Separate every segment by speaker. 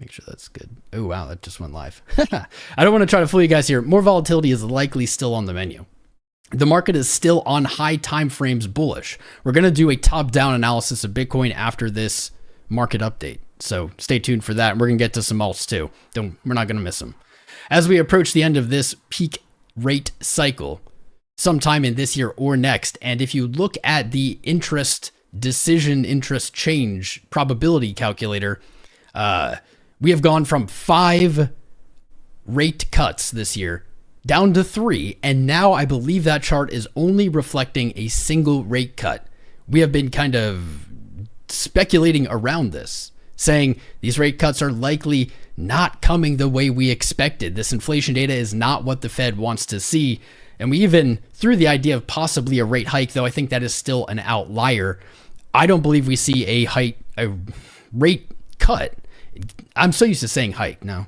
Speaker 1: Make sure that's good. Oh, wow, that just went live. I don't want to try to fool you guys here. More volatility is likely still on the menu. The market is still on high time frames bullish. We're going to do a top-down analysis of Bitcoin after this market update. So stay tuned for that. And we're going to get to some alts too. We're not going to miss them. As we approach the end of this peak rate cycle, sometime in this year or next, and if you look at the interest change probability calculator, we have gone from 5 rate cuts this year down to 3, and now I believe that chart is only reflecting a single rate cut. We have been kind of speculating around this, saying these rate cuts are likely not coming the way we expected. This inflation data is not what the Fed wants to see, and we even threw the idea of possibly a rate hike, though I think that is still an outlier. I don't believe we see a rate cut. I'm so used to saying hike now.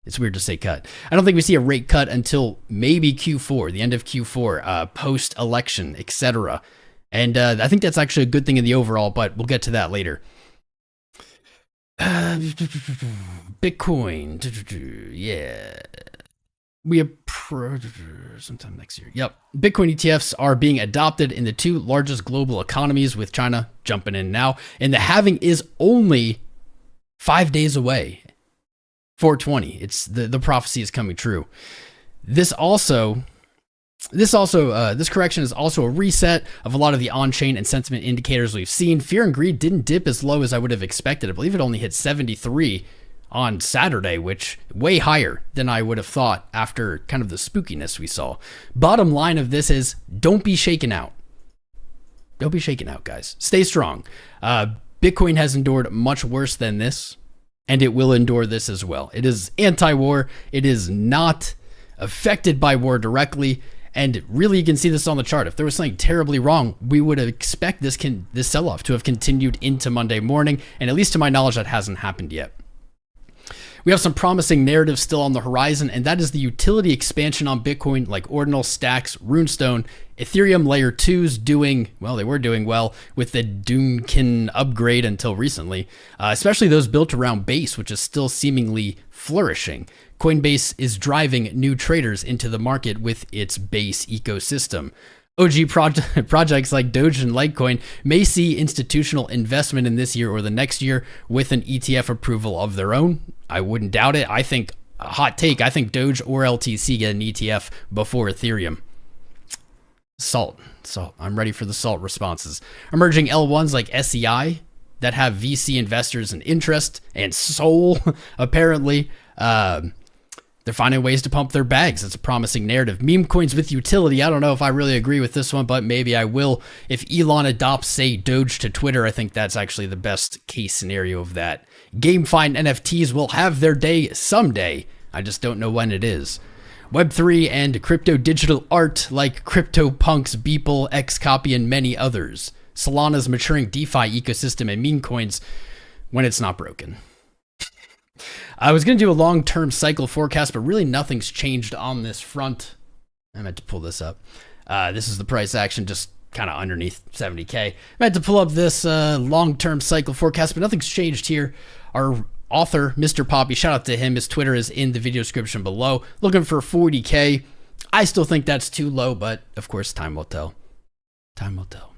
Speaker 1: It's weird to say cut. I don't think we see a rate cut until maybe Q4, the end of Q4, post-election, etc. And I think that's actually a good thing in the overall, but we'll get to that later. Bitcoin, yeah. We approach sometime next year. Yep. Bitcoin ETFs are being adopted in the 2 largest global economies, with China jumping in now. And the halving is only 5 days away. 420. It's the prophecy is coming true. This correction is also a reset of a lot of the on-chain and sentiment indicators we've seen. Fear and greed didn't dip as low as I would have expected. I believe it only hit 73 on Saturday, which way higher than I would have thought after kind of the spookiness we saw. Bottom line of this is don't be shaken out. Don't be shaken out, guys. Stay strong. Bitcoin has endured much worse than this, and it will endure this as well. It is anti-war. It is not affected by war directly. And really, you can see this on the chart. If there was something terribly wrong, we would expect this sell-off to have continued into Monday morning. And at least to my knowledge, that hasn't happened yet. We have some promising narratives still on the horizon, and that is the utility expansion on Bitcoin, like Ordinal, Stacks, Runestone, Ethereum Layer 2s doing, well, they were doing well with the Doomkin upgrade until recently, especially those built around Base, which is still seemingly flourishing. Coinbase is driving new traders into the market with its Base ecosystem. OG projects like Doge and Litecoin may see institutional investment in this year or the next year with an ETF approval of their own. I wouldn't doubt it. I think, a hot take, I think Doge or LTC get an ETF before Ethereum. Salt. I'm ready for the salt responses. Emerging L1s like SEI that have VC investors and interest, and Sol, apparently. They're finding ways to pump their bags. It's a promising narrative. Meme coins with utility. I don't know if I really agree with this one, but maybe I will. If Elon adopts, say, Doge to Twitter, I think that's actually the best case scenario of that. GameFi and NFTs will have their day someday. I just don't know when it is. Web3 and crypto digital art like CryptoPunks, Beeple, 𝐂𝐴𝐸, and many others. Solana's maturing DeFi ecosystem and meme coins when it's not broken. I was going to do a long-term cycle forecast, but really nothing's changed on this front. I meant to pull this up. This is the price action just kind of underneath 70K. I meant to pull up this long-term cycle forecast, but nothing's changed here. Our author, Mr. Poppy, shout out to him. His Twitter is in the video description below. Looking for 40K. I still think that's too low, but of course, time will tell. Time will tell.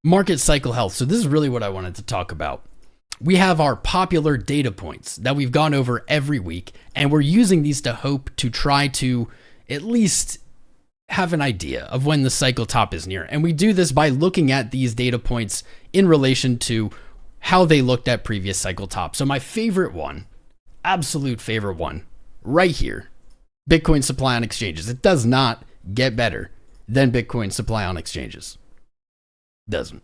Speaker 1: Market cycle health. So this is really what I wanted to talk about. We have our popular data points that we've gone over every week, and we're using these to hope to try to at least have an idea of when the cycle top is near. And we do this by looking at these data points in relation to how they looked at previous cycle tops. So my favorite one, absolute favorite one, right here, Bitcoin supply on exchanges. It does not get better than Bitcoin supply on exchanges. Doesn't.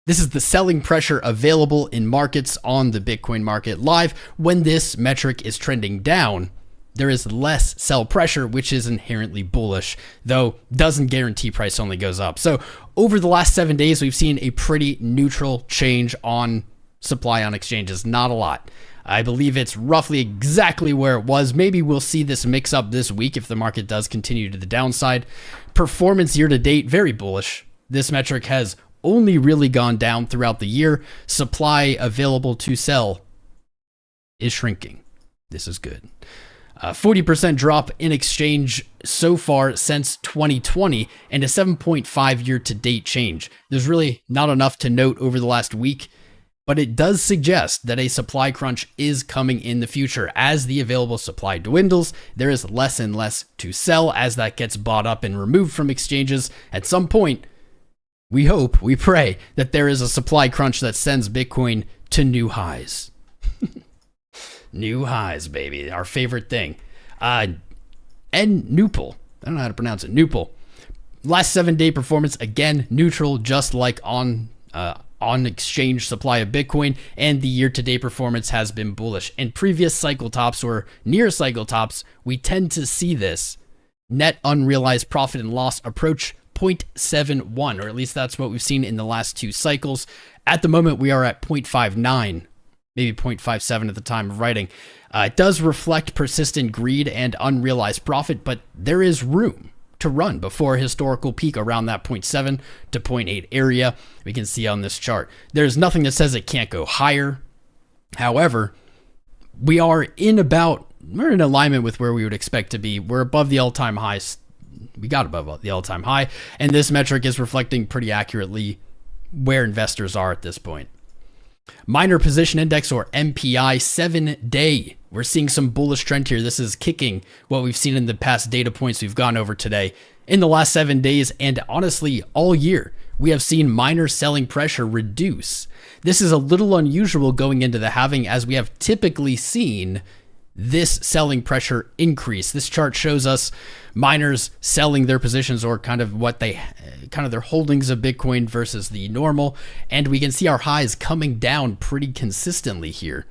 Speaker 1: This is the selling pressure available in markets on the Bitcoin market live. When this metric is trending down, there is less sell pressure, which is inherently bullish, though doesn't guarantee price only goes up. So over the last 7 days, we've seen a pretty neutral change on supply on exchanges. Not a lot. I believe it's roughly exactly where it was. Maybe we'll see this mix up this week if the market does continue to the downside. Performance year to date, very bullish. This metric has only really gone down throughout the year. Supply available to sell is shrinking. This is good. 40% drop in exchange so far since 2020 and a 7.5 year-to-date change. There's really not enough to note over the last week, but it does suggest that a supply crunch is coming in the future. As the available supply dwindles, there is less and less to sell as that gets bought up and removed from exchanges. At some point, we hope, we pray that there is a supply crunch that sends Bitcoin to new highs. New highs, baby. Our favorite thing. And NUPL. I don't know how to pronounce it. NUPL. Last 7-day performance, again, neutral, just like on exchange supply of Bitcoin. And the year-to-date performance has been bullish. In previous cycle tops or near cycle tops, we tend to see this net unrealized profit and loss approach 0.71, or at least that's what we've seen in the last 2 cycles. At the moment, we are at 0.59. Maybe 0.57 at the time of writing. It does reflect persistent greed and unrealized profit, but there is room to run before a historical peak around that 0.7 to 0.8 area. We can see on this chart. There's nothing that says it can't go higher. However, we're in alignment with where we would expect to be. We're above the all-time highs. We got above the all-time high, and this metric is reflecting pretty accurately where investors are at this point. Minor Position Index, or MPI, 7-day. We're seeing some bullish trend here. This is kicking what we've seen in the past data points we've gone over today. In the last 7 days, and honestly, all year, we have seen minor selling pressure reduce. This is a little unusual going into the halving, as we have typically seen this selling pressure increase. This chart shows us miners selling their positions, or kind of their holdings of Bitcoin versus the normal. And we can see our highs coming down pretty consistently here.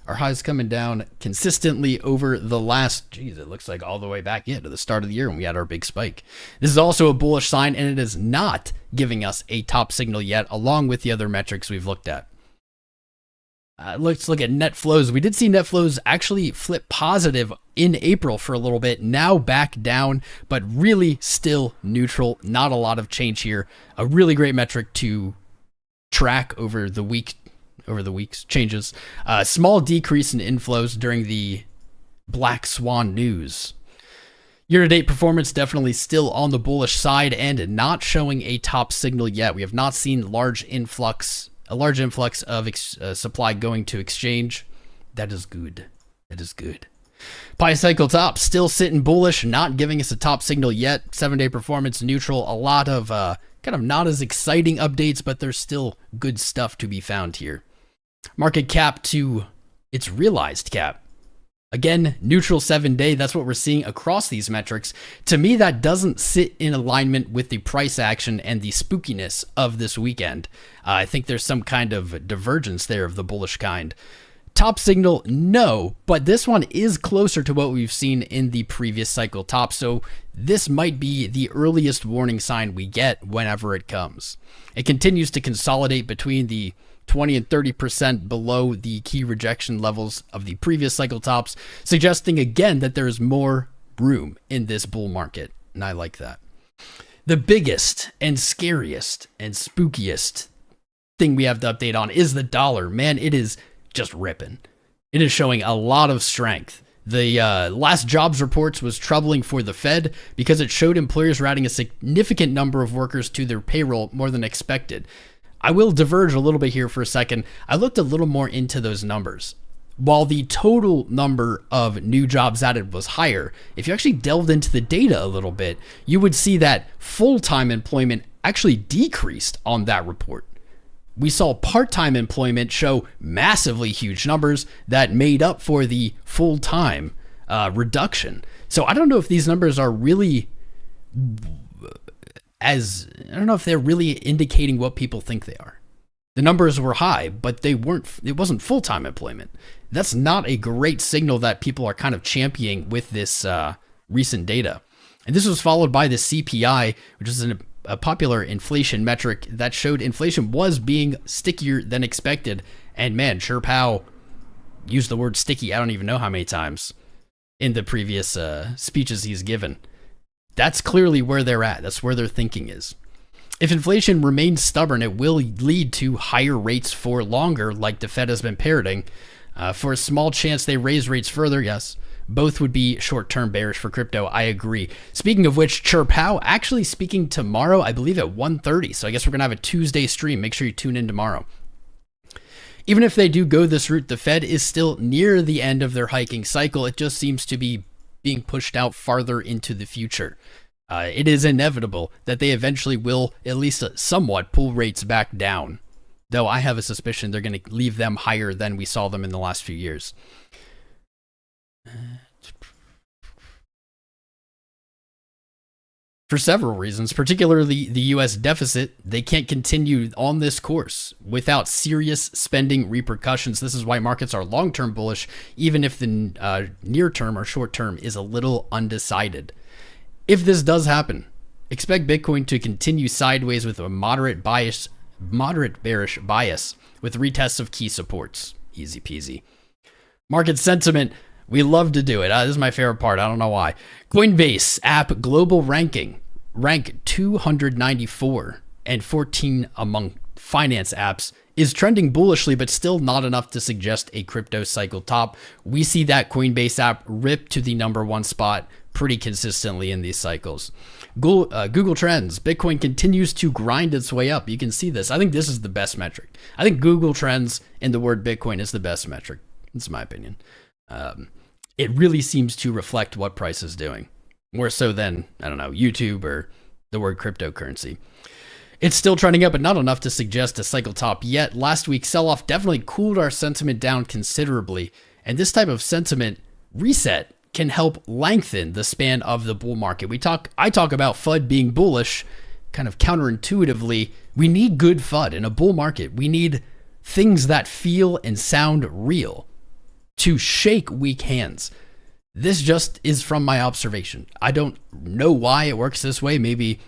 Speaker 1: Our highs coming down consistently over the last, it looks like all the way back to the start of the year when we had our big spike. This is also a bullish sign, and it is not giving us a top signal yet, along with the other metrics we've looked at. Let's look at net flows. We did see net flows actually flip positive in April for a little bit, now back down, but really still neutral. Not a lot of change here. A really great metric to track over the week's changes. Small decrease in inflows during the Black Swan news. Year-to-date performance definitely still on the bullish side and not showing a top signal yet. We have not seen a large influx of supply going to exchange. That is good. That is good. Pi cycle top still sitting bullish, not giving us a top signal yet. 7-day performance neutral. A lot of kind of not as exciting updates, but there's still good stuff to be found here. Market cap to its realized cap. Again, neutral 7-day. That's what we're seeing across these metrics. To me, that doesn't sit in alignment with the price action and the spookiness of this weekend. I think there's some kind of divergence there of the bullish kind. Top signal, no, but this one is closer to what we've seen in the previous cycle top. So this might be the earliest warning sign we get whenever it comes. It continues to consolidate between the 20 and 30% below the key rejection levels of the previous cycle tops, suggesting again that there is more room in this bull market, and I like that. The biggest and scariest and spookiest thing we have to update on is the dollar. Man, it is just ripping. It is showing a lot of strength. The last jobs reports was troubling for the Fed because it showed employers were adding a significant number of workers to their payroll, more than expected. I will diverge a little bit here for a second. I looked a little more into those numbers. While the total number of new jobs added was higher, if you actually delved into the data a little bit, you would see that full-time employment actually decreased on that report. We saw part-time employment show massively huge numbers that made up for the full-time reduction. So I don't know if these numbers are really I don't know if they're really indicating what people think they are. The numbers were high, but it wasn't full-time employment. That's not a great signal that people are kind of championing with this recent data. And this was followed by the CPI, which is a popular inflation metric that showed inflation was being stickier than expected. And man, Chair Powell used the word sticky, I don't even know how many times in the previous speeches he's given. That's clearly where they're at. That's where their thinking is. If inflation remains stubborn, it will lead to higher rates for longer, like the Fed has been parroting. For a small chance they raise rates further, yes, both would be short-term bearish for crypto. I agree. Speaking of which, 𝐂𝐴 actually speaking tomorrow, I believe at 1:30. So I guess we're going to have a Tuesday stream. Make sure you tune in tomorrow. Even if they do go this route, the Fed is still near the end of their hiking cycle. It just seems to be being pushed out farther into the future. It is inevitable that they eventually will at least somewhat pull rates back down, though I have a suspicion they're going to leave them higher than we saw them in the last few years. For several reasons, particularly the US deficit, they can't continue on this course without serious spending repercussions. This is why markets are long-term bullish, even if the near-term or short-term is a little undecided. If this does happen, expect Bitcoin to continue sideways with a moderate bearish bias with retests of key supports. Easy peasy. Market sentiment. We love to do it. This is my favorite part. I don't know why. Coinbase app global ranking. Rank 294 and 14 among finance apps is trending bullishly, but still not enough to suggest a crypto cycle top. We see that Coinbase app rip to the #1 spot pretty consistently in these cycles. Google Trends. Bitcoin continues to grind its way up. You can see this. I think this is the best metric. I think Google Trends and the word Bitcoin is the best metric. That's my opinion. It really seems to reflect what price is doing, more so than, I don't know, YouTube or the word cryptocurrency. It's still trending up, but not enough to suggest a cycle top yet. Last week's sell-off definitely cooled our sentiment down considerably, and this type of sentiment reset can help lengthen the span of the bull market. I talk about FUD being bullish, kind of counterintuitively. We need good FUD in a bull market. We need things that feel and sound real to shake weak hands. This just is from my observation. I don't know why it works this way. Maybe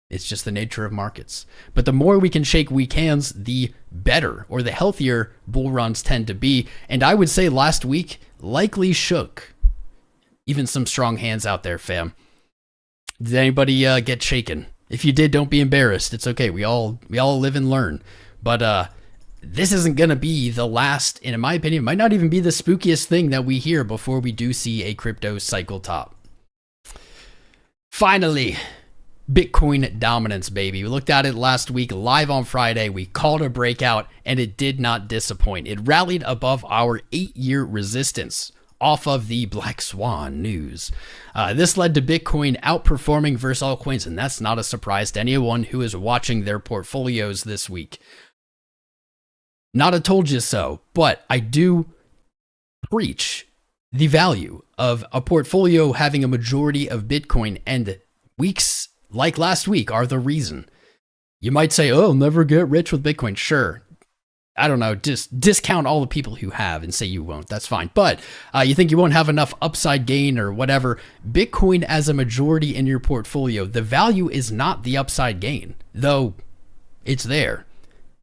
Speaker 1: it's just the nature of markets. But the more we can shake weak hands, the better or the healthier bull runs tend to be. And I would say last week likely shook even some strong hands out there, fam. Did anybody get shaken? If you did, don't be embarrassed. It's okay. We all live and learn. But this isn't going to be the last, and in my opinion, might not even be the spookiest thing that we hear before we do see a crypto cycle top. Finally, Bitcoin dominance, baby. We looked at it last week live on Friday. We called a breakout, and it did not disappoint. It rallied above our 8-year resistance off of the Black Swan news. This led to Bitcoin outperforming versus altcoins, and that's not a surprise to anyone who is watching their portfolios this week. Not a told you so, but I do preach the value of a portfolio having a majority of Bitcoin, and weeks like last week are the reason. You might say, oh, never get rich with Bitcoin. Sure. I don't know, just discount all the people who have and say you won't. That's fine. But you think you won't have enough upside gain or whatever. Bitcoin as a majority in your portfolio, the value is not the upside gain, though it's there.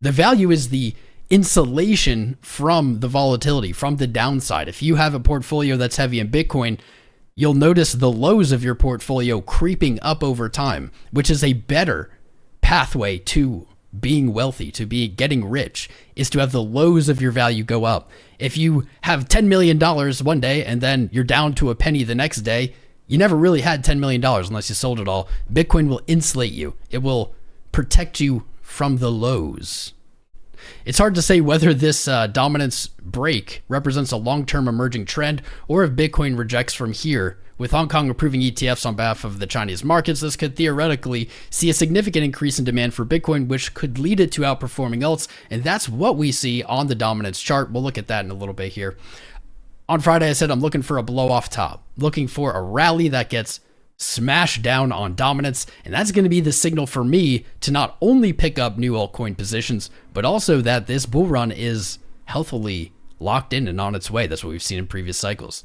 Speaker 1: The value is the insulation from the volatility, from the downside. If you have a portfolio that's heavy in Bitcoin, you'll notice the lows of your portfolio creeping up over time, which is a better pathway to being wealthy, to be getting rich, is to have the lows of your value go up. If you have $10 million one day and then you're down to a penny the next day, you never really had $10 million unless you sold it all. Bitcoin will insulate you. It will protect you from the lows. It's hard to say whether this dominance break represents a long-term emerging trend or if Bitcoin rejects from here. With Hong Kong approving ETFs on behalf of the Chinese markets, this could theoretically see a significant increase in demand for Bitcoin, which could lead it to outperforming alts, and that's what we see on the dominance chart. We'll look at that in a little bit here. On Friday, I said I'm looking for a blow-off top, looking for a rally that gets smashed down on dominance, and that's going to be the signal for me to not only pick up new altcoin positions, but also that this bull run is healthily locked in and on its way. That's what we've seen in previous cycles.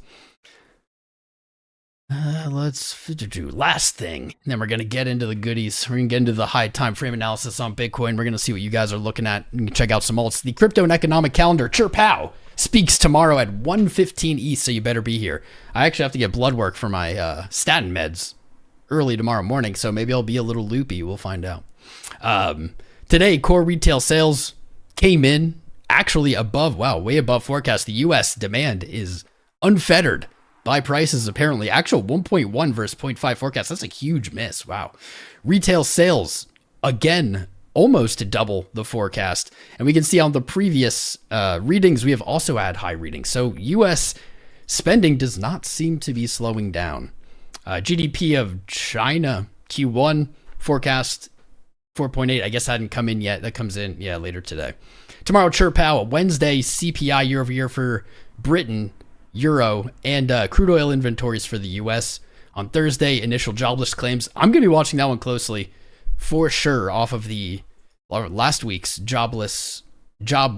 Speaker 1: Let's do last thing, and then we're going to get into the goodies. We're going to get into the high time frame analysis on Bitcoin. We're going to see what you guys are looking at. You can check out some alts. The crypto and economic calendar, 𝐂𝐴 speaks tomorrow at 1:15 East, so you better be here. I actually have to get blood work for my statin meds early tomorrow morning, so maybe I'll be a little loopy. We'll find out. Today, core retail sales came in actually above, wow, way above forecast. The U.S. demand is unfettered by prices, apparently. Actual 1.1 versus 0.5 forecast. That's a huge miss. Wow. Retail sales, again, almost double the forecast. And we can see on the previous readings, we have also had high readings. So U.S. spending does not seem to be slowing down. GDP of China, Q1 forecast 4.8, I guess hadn't come in yet. That comes in, yeah, later today. Tomorrow, CHRPOW. Wednesday, CPI year over year for Britain, Euro, and crude oil inventories for the U.S. On Thursday, initial jobless claims. I'm going to be watching that one closely for sure off of the last week's job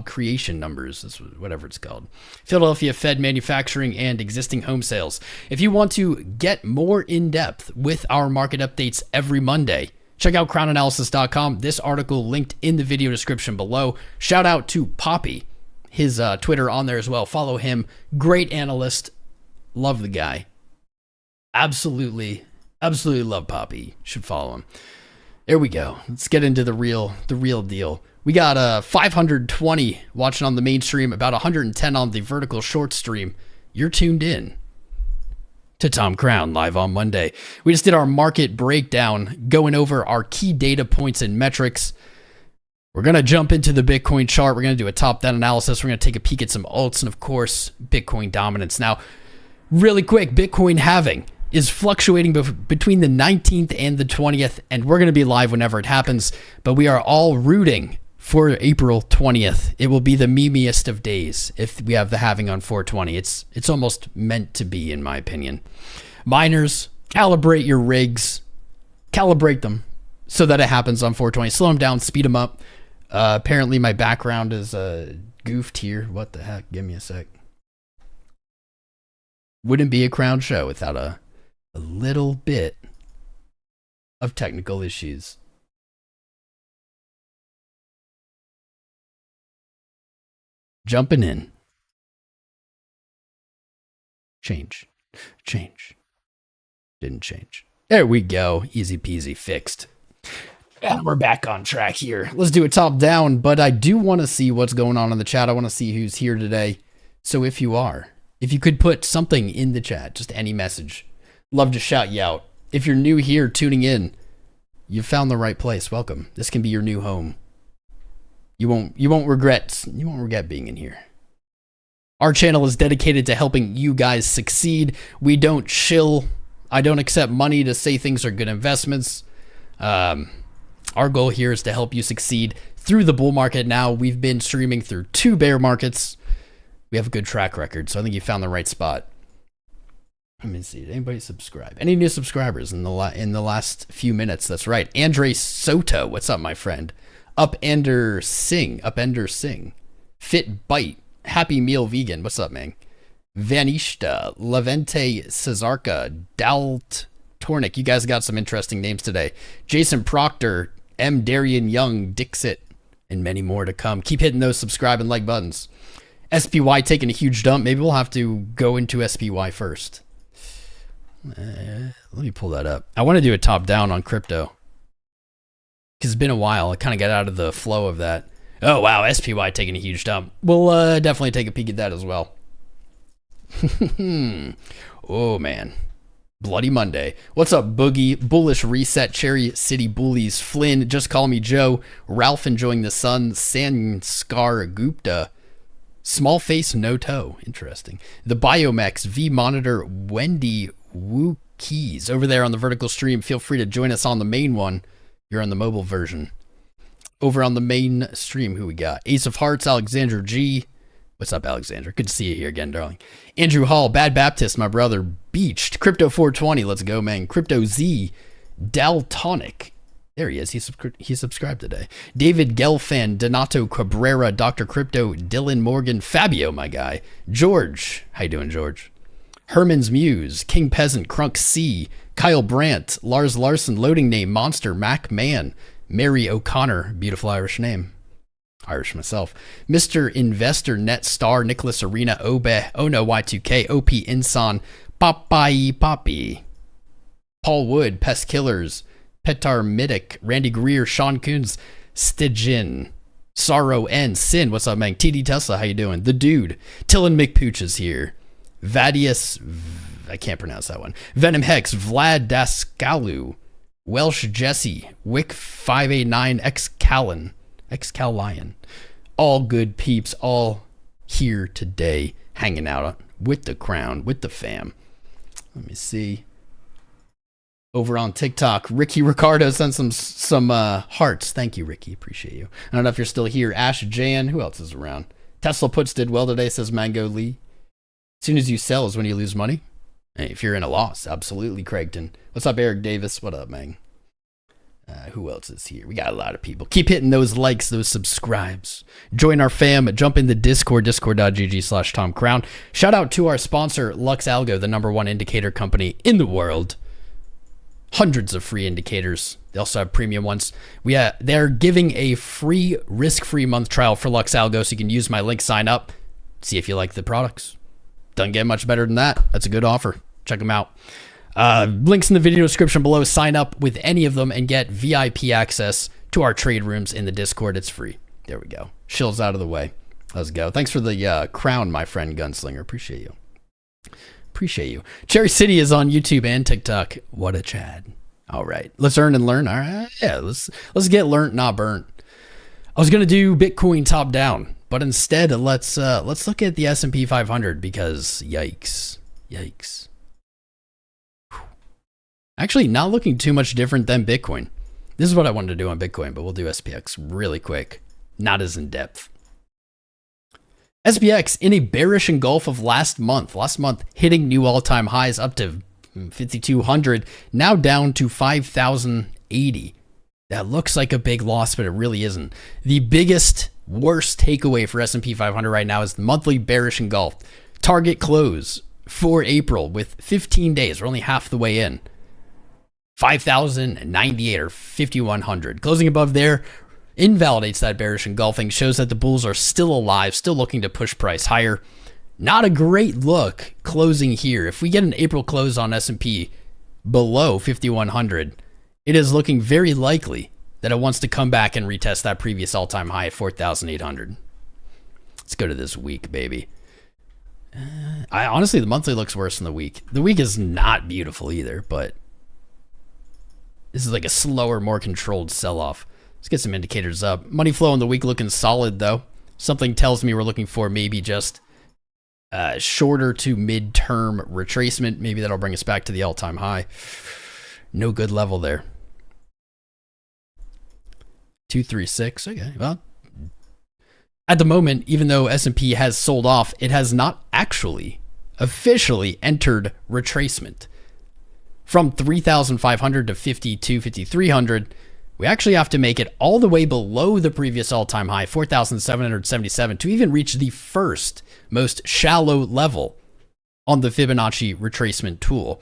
Speaker 1: creation numbers. That's whatever it's called. Philadelphia Fed manufacturing and existing home sales. If you want to get more in depth with our market updates every Monday, check out crownanalysis.com. This article linked in the video description below. Shout out to Poppy, his Twitter on there as well. Follow him. Great analyst. Love the guy. Absolutely love Poppy. Should follow him. There we go. Let's get into the real deal. We got 520 watching on the mainstream, about 110 on the vertical short stream. You're tuned in to Tom Crown live on Monday. We just did our market breakdown, going over our key data points and metrics. We're going to jump into the Bitcoin chart. We're going to do a top-down analysis. We're going to take a peek at some alts and, of course, Bitcoin dominance. Now, really quick, Bitcoin halving is fluctuating between the 19th and the 20th, and we're going to be live whenever it happens, but we are all rooting for April 20th. It will be the memeiest of days if we have the halving on 420. It's almost meant to be, in my opinion. Miners, calibrate your rigs. Calibrate them so that it happens on 420. Slow them down, speed them up. Apparently my background is goofed here. What the heck? Give me a sec. Wouldn't be a Crown show without a little bit of technical issues. Jumping in. Change. Didn't change. There we go. Easy peasy, fixed. And we're back on track here. Let's do it top down, but I do want to see what's going on in the chat. I want to see who's here today. So if you could put something in the chat, just any message, love to shout you out. If you're new here tuning in, you've found the right place. Welcome. This can be your new home. You won't regret being in here. Our channel is dedicated to helping you guys succeed. We don't shill. I don't accept money to say things are good investments. Our goal here is to help you succeed through the bull market. Now, we've been streaming through 2 bear markets. We have a good track record, so I think you found the right spot. Let me see. Did anybody subscribe? Any new subscribers in the last few minutes? That's right. Andre Soto. What's up, my friend? Upender Singh. Fit Bite. Happy Meal Vegan. What's up, man? Vanishta. Levente Cesarca. Dalt Tornik. You guys got some interesting names today. Jason Proctor. M. Darian Young. Dixit. And many more to come. Keep hitting those subscribe and like buttons. SPY taking a huge dump. Maybe we'll have to go into SPY first. Let me pull that up. I want to do a top down on crypto because it's been a while. I kind of got out of the flow of that. Oh wow, SPY taking a huge dump. We'll definitely take a peek at that as well. Oh man, Bloody Monday. What's up, Boogie? Bullish Reset, Cherry City Bullies, Flynn, Just Call Me Joe, Ralph Enjoying the Sun, Sanskar Gupta, Small Face No Toe. Interesting. The Biomex, V Monitor, Wendy Woo Keys over there on the vertical stream. Feel free to join us on the main one. You're on the mobile version. Over on the main stream, who we got? Ace of Hearts, Alexander G. What's up, Alexander? Good to see you here again, darling. Andrew Hall, Bad Baptist, my brother. Beached, Crypto 420. Let's go, man. Crypto Z, Daltonic. There he is. He subscribed today. David Gelfan, Donato Cabrera, Dr. Crypto, Dylan Morgan, Fabio, my guy. George. How you doing, George? Herman's Muse, King Peasant, Crunk C, Kyle Brandt, Lars Larson, Loading Name, Monster, Mac Man, Mary O'Connor, beautiful Irish name. Irish myself. Mr. Investor, Net Star, Nicholas Arena, Obe, Ono Y2K, OP Insan, Papai Papi, Paul Wood, Pest Killers, Petar Midic, Randy Greer, Sean Coons, Stijin, Sorrow N, Sin, what's up, man? TD Tesla, how you doing? The Dude, Tillin McPooch is here. Vadius, I can't pronounce that one. Venom Hex, Vlad Daskalu, Welsh Jesse, Wick 589, 𝐂𝐴𝐚, all good peeps, all here today, hanging out with the crown, with the fam. Let me see. Over on TikTok, Ricky Ricardo sent some hearts. Thank you, Ricky. Appreciate you. I don't know if you're still here. Ash Jan. Who else is around? Tesla Puts did well today, says Mango Lee. As soon as you sell is when you lose money. Hey, if you're in a loss, absolutely, Craigton. What's up, Eric Davis? What up, man? Who else is here? We got a lot of people. Keep hitting those likes, those subscribes. Join our fam. Jump in the Discord, discord.gg/TomCrown. Shout out to our sponsor, 𝐒𝐴LGO, the #1 indicator company in the world. Hundreds of free indicators. They also have premium ones. They're giving a free, risk-free month trial for 𝐒𝐴LGO, so you can use my link, sign up, see if you like the products. Doesn't get much better than that. That's a good offer. Check them out. Links in the video description below. Sign up with any of them and get VIP access to our trade rooms in the Discord. It's free. There we go. Shills out of the way. Let's go. Thanks for the crown, my friend Gunslinger. Appreciate you. Appreciate you. Cherry City is on YouTube and TikTok. What a Chad. All right. Let's earn and learn. All right. Yeah, let's get learnt, not burnt. I was going to do Bitcoin top down, but instead let's look at the S&P 500 because yikes. Yikes. Actually, not looking too much different than Bitcoin. This is what I wanted to do on Bitcoin, but we'll do SPX really quick. Not as in depth. SPX in a bearish engulf of last month hitting new all-time highs up to 5,200, now down to 5,080. That looks like a big loss, but it really isn't. The biggest, worst takeaway for S&P 500 right now is the monthly bearish engulf. Target close for April with 15 days. We're only half the way in. 5,098 or 5,100. Closing above there invalidates that bearish engulfing, shows that the bulls are still alive, still looking to push price higher. Not a great look closing here. If we get an April close on S&P below 5,100, it is looking very likely that it wants to come back and retest that previous all-time high at 4,800. Let's go to this week, baby. Honestly, the monthly looks worse than the week. The week is not beautiful either, but this is like a slower, more controlled sell-off. Let's get some indicators up. Money flow in the week looking solid, though. Something tells me we're looking for maybe just shorter to mid-term retracement. Maybe that'll bring us back to the all-time high. No good level there. 236. Okay, well, at the moment, even though S&P has sold off, it has not actually officially entered retracement. From 3,500 to 5,300, we actually have to make it all the way below the previous all-time high, 4,777, to even reach the first most shallow level on the Fibonacci retracement tool.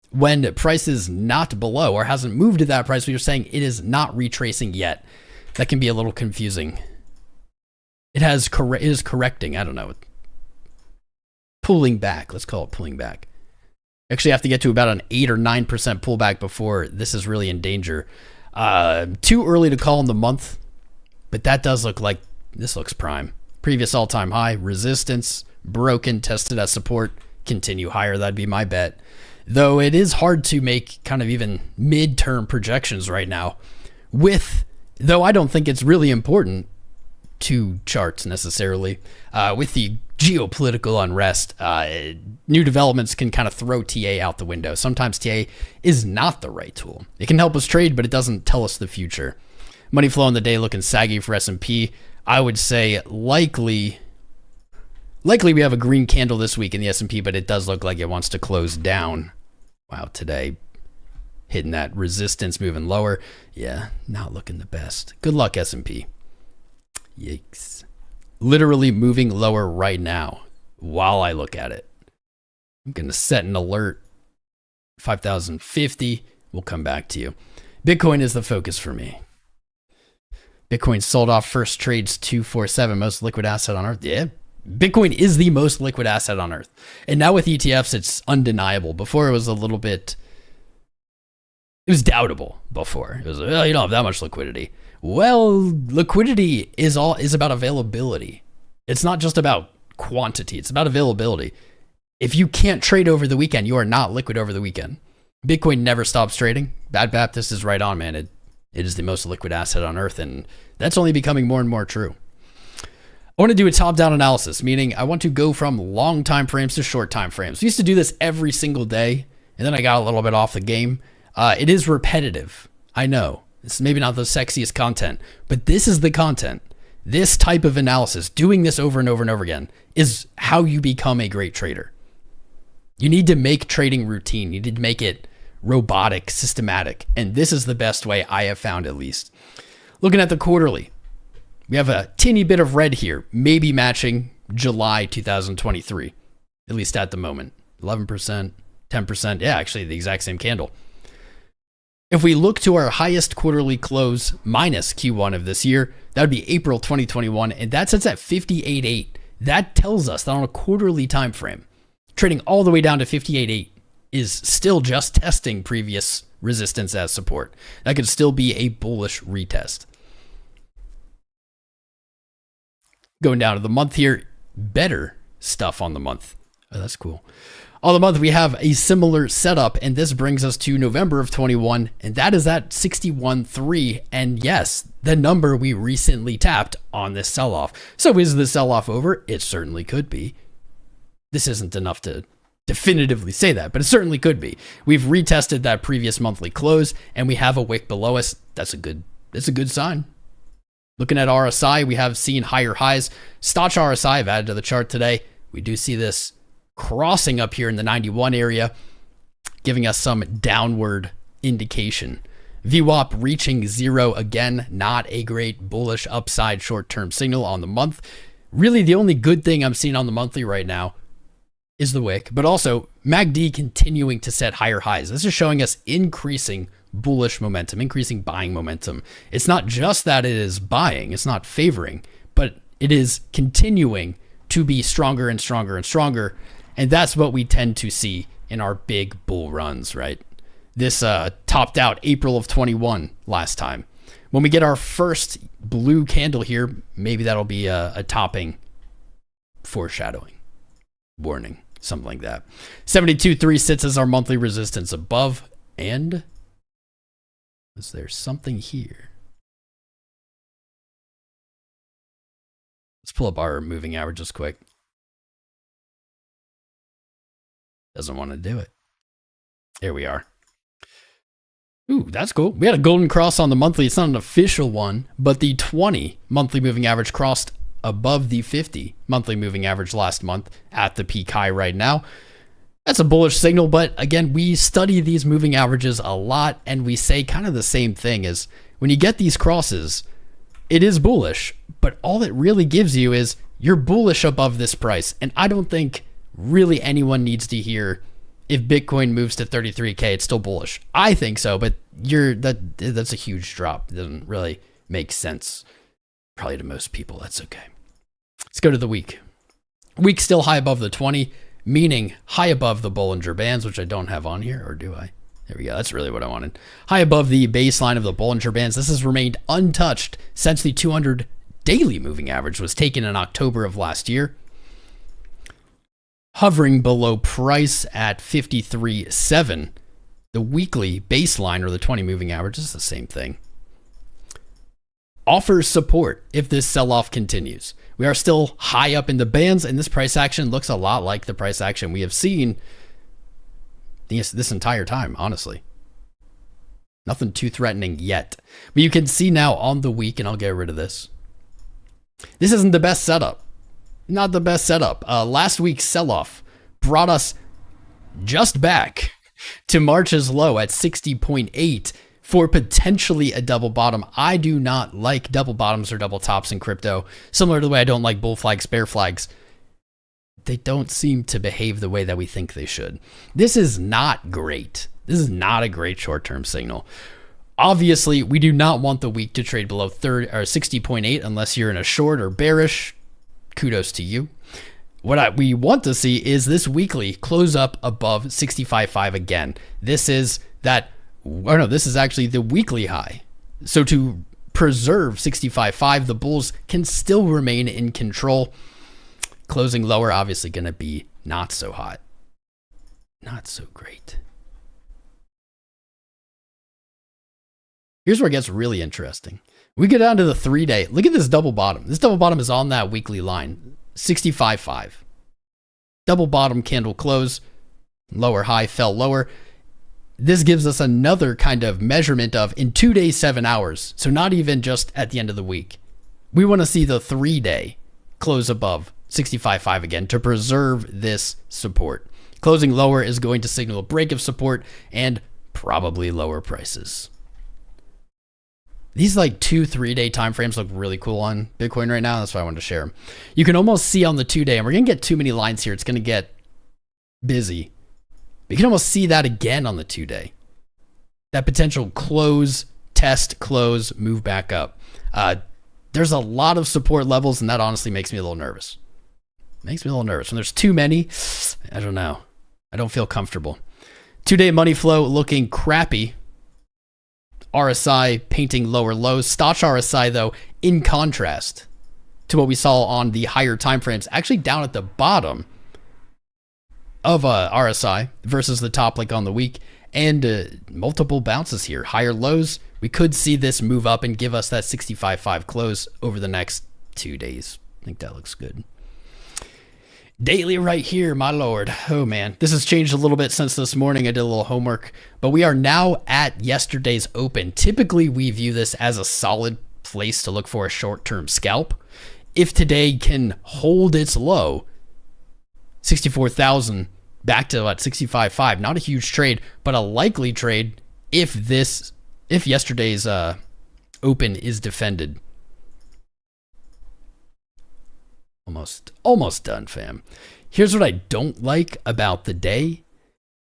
Speaker 1: When price is not below or hasn't moved to that price, we are saying it is not retracing yet. That can be a little confusing. It is correcting. I don't know. Pulling back. Let's call it pulling back. Actually have to get to about an 8 or 9% pullback before this is really in danger. Too early to call in the month, but that does look like this looks prime. Previous all-time high, resistance, broken, tested as support, continue higher. That'd be my bet. Though it is hard to make kind of even mid-term projections right now though I don't think it's really important to charts necessarily. With the geopolitical unrest, new developments can kind of throw TA out the window. Sometimes TA is not the right tool. It can help us trade, but it doesn't tell us the future. Money flow in the day looking saggy for S&P. I would say likely we have a green candle this week in the S&P, but it does look like it wants to close down. Wow, today hitting that resistance, moving lower. Yeah, not looking the best. Good luck, S&P. Yikes. Literally moving lower right now while I look at it. I'm going to set an alert. 5,050. We'll come back to you. Bitcoin is the focus for me. Bitcoin sold off first trades 247, most liquid asset on earth. Yeah, Bitcoin is the most liquid asset on earth. And now with ETFs, it's undeniable. Before it was a little bit It was doubtable before. It was like, oh, you don't have that much liquidity. Well, liquidity is about availability. It's not just about quantity. It's about availability. If you can't trade over the weekend, you are not liquid over the weekend. Bitcoin never stops trading. Bad Baptist is right on, man. It is the most liquid asset on earth, and that's only becoming more and more true. I want to do a top-down analysis, meaning I want to go from long time frames to short time frames. We used to do this every single day, and then I got a little bit off the game. It is repetitive. I know. It's maybe not the sexiest content, but this is the content. This type of analysis, doing this over and over and over again, is how you become a great trader. You need to make trading routine. You need to make it robotic, systematic, and this is the best way I have found, at least. Looking at the quarterly, we have a teeny bit of red here, maybe matching July 2023, at least at the moment. 11%, 10%, yeah, actually the exact same candle. If we look to our highest quarterly close minus Q1 of this year, that would be April 2021, and that sits at 58.8. That tells us that on a quarterly time frame, trading all the way down to 58.8 is still just testing previous resistance as support. That could still be a bullish retest. Going down to the month here, better stuff on the month. Oh, that's cool. On the month, we have a similar setup, and this brings us to November of 21, and that is at 61.3. And yes, the number we recently tapped on this sell-off. So is the sell-off over? It certainly could be. This isn't enough to definitively say that, but it certainly could be. We've retested that previous monthly close, and we have a wick below us. That's a good sign. Looking at RSI, we have seen higher highs. Stotch RSI I've added to the chart today. We do see this crossing up here in the 91 area, giving us some downward indication. VWAP reaching 0 again, not a great bullish upside short-term signal on the month. Really, the only good thing I'm seeing on the monthly right now is the wick, but also MACD continuing to set higher highs. This is showing us increasing bullish momentum, increasing buying momentum. It's not just that it is buying, it's not favoring, but it is continuing to be stronger and stronger and stronger. And that's what we tend to see in our big bull runs, right? This topped out April of 21 last time. When we get our first blue candle here, maybe that'll be a topping foreshadowing, warning, something like that. 72.3 sits as our monthly resistance above. And is there something here? Let's pull up our moving averages quick. Doesn't want to do it. Here we are. Ooh, that's cool. We had a golden cross on the monthly. It's not an official one, but the 20 monthly moving average crossed above the 50 monthly moving average last month at the peak high right now. That's a bullish signal, but again, we study these moving averages a lot, and we say kind of the same thing is when you get these crosses, it is bullish, but all it really gives you is you're bullish above this price. And I don't think really anyone needs to hear if Bitcoin moves to 33K, it's still bullish. I think so, but that's a huge drop. It doesn't really make sense. Probably to most people, that's okay. Let's go to the week. Week still high above the 20, meaning high above the Bollinger Bands, which I don't have on here, or do I? There we go. That's really what I wanted. High above the baseline of the Bollinger Bands. This has remained untouched since the 200 daily moving average was taken in October of last year. Hovering below price at 53.7. The weekly baseline, or the 20 moving average, is the same thing. Offers support if this sell-off continues. We are still high up in the bands, and this price action looks a lot like the price action we have seen this entire time, honestly. Nothing too threatening yet. But you can see now on the week, and I'll get rid of this. This isn't the best setup. Not the best setup. Last week's sell-off brought us just back to March's low at 60.8 for potentially a double bottom. I do not like double bottoms or double tops in crypto. Similar to the way I don't like bull flags, bear flags. They don't seem to behave the way that we think they should. This is not great. This is not a great short-term signal. Obviously, we do not want the week to trade below 60.8 unless you're in a short or bearish. Kudos to you. What we want to see is this weekly close up above 65.5 again. This is that Oh no, this is actually the weekly high. So to preserve 65.5, the bulls can still remain in control. Closing lower, obviously going to be not so hot. Not so great. Here's where it gets really interesting. We get down to the 3-day. Look at this double bottom. This double bottom is on that weekly line, 65.5. Double bottom candle close, lower high fell lower. This gives us another kind of measurement of in 2 days, 7 hours. So not even just at the end of the week. We want to see the 3-day close above 65.5 again to preserve this support. Closing lower is going to signal a break of support and probably lower prices. These like 2-3 day time frames look really cool on Bitcoin right now. That's why I wanted to share them. You can almost see on the 2-day, and we're going to get too many lines here. It's going to get busy. You can almost see that again on the 2-day. That potential close, test, close, move back up. There's a lot of support levels, and that honestly makes me a little nervous. Makes me a little nervous. When there's too many, I don't know. I don't feel comfortable. 2-day money flow looking crappy. RSI painting lower lows. Stoch RSI, though, in contrast to what we saw on the higher time frames, actually down at the bottom of RSI versus the top like on the week, and multiple bounces here. Higher lows. We could see this move up and give us that 65.5 close over the next 2 days. I think that looks good. Daily right here, my lord. Oh man, this has changed a little bit since this morning. I did a little homework, but we are now at yesterday's open. Typically, we view this as a solid place to look for a short-term scalp. If today can hold its low, 64,000 back to what, 65.5, not a huge trade, but a likely trade if yesterday's open is defended. Almost done, fam. Here's what I don't like about the day.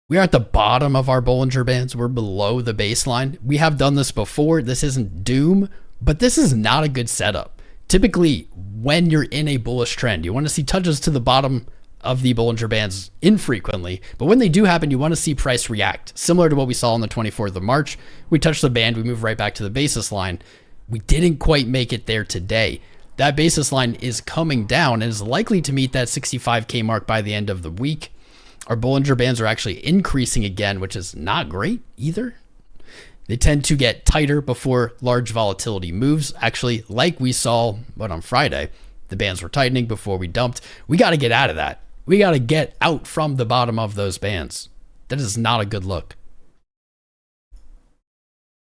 Speaker 1: We are at the bottom of our Bollinger Bands. We're below the baseline. We have done this before. This isn't doom, but this is not a good setup. Typically, when you're in a bullish trend, you want to see touches to the bottom of the Bollinger Bands infrequently, but when they do happen, you want to see price react. Similar to what we saw on the 24th of March. We touched the band, we move right back to the basis line. We didn't quite make it there today. That basis line is coming down and is likely to meet that 65K mark by the end of the week. Our Bollinger Bands are actually increasing again, which is not great either. They tend to get tighter before large volatility moves. Actually, like we saw on Friday, the bands were tightening before we dumped. We got to get out of that. We got to get out from the bottom of those bands. That is not a good look.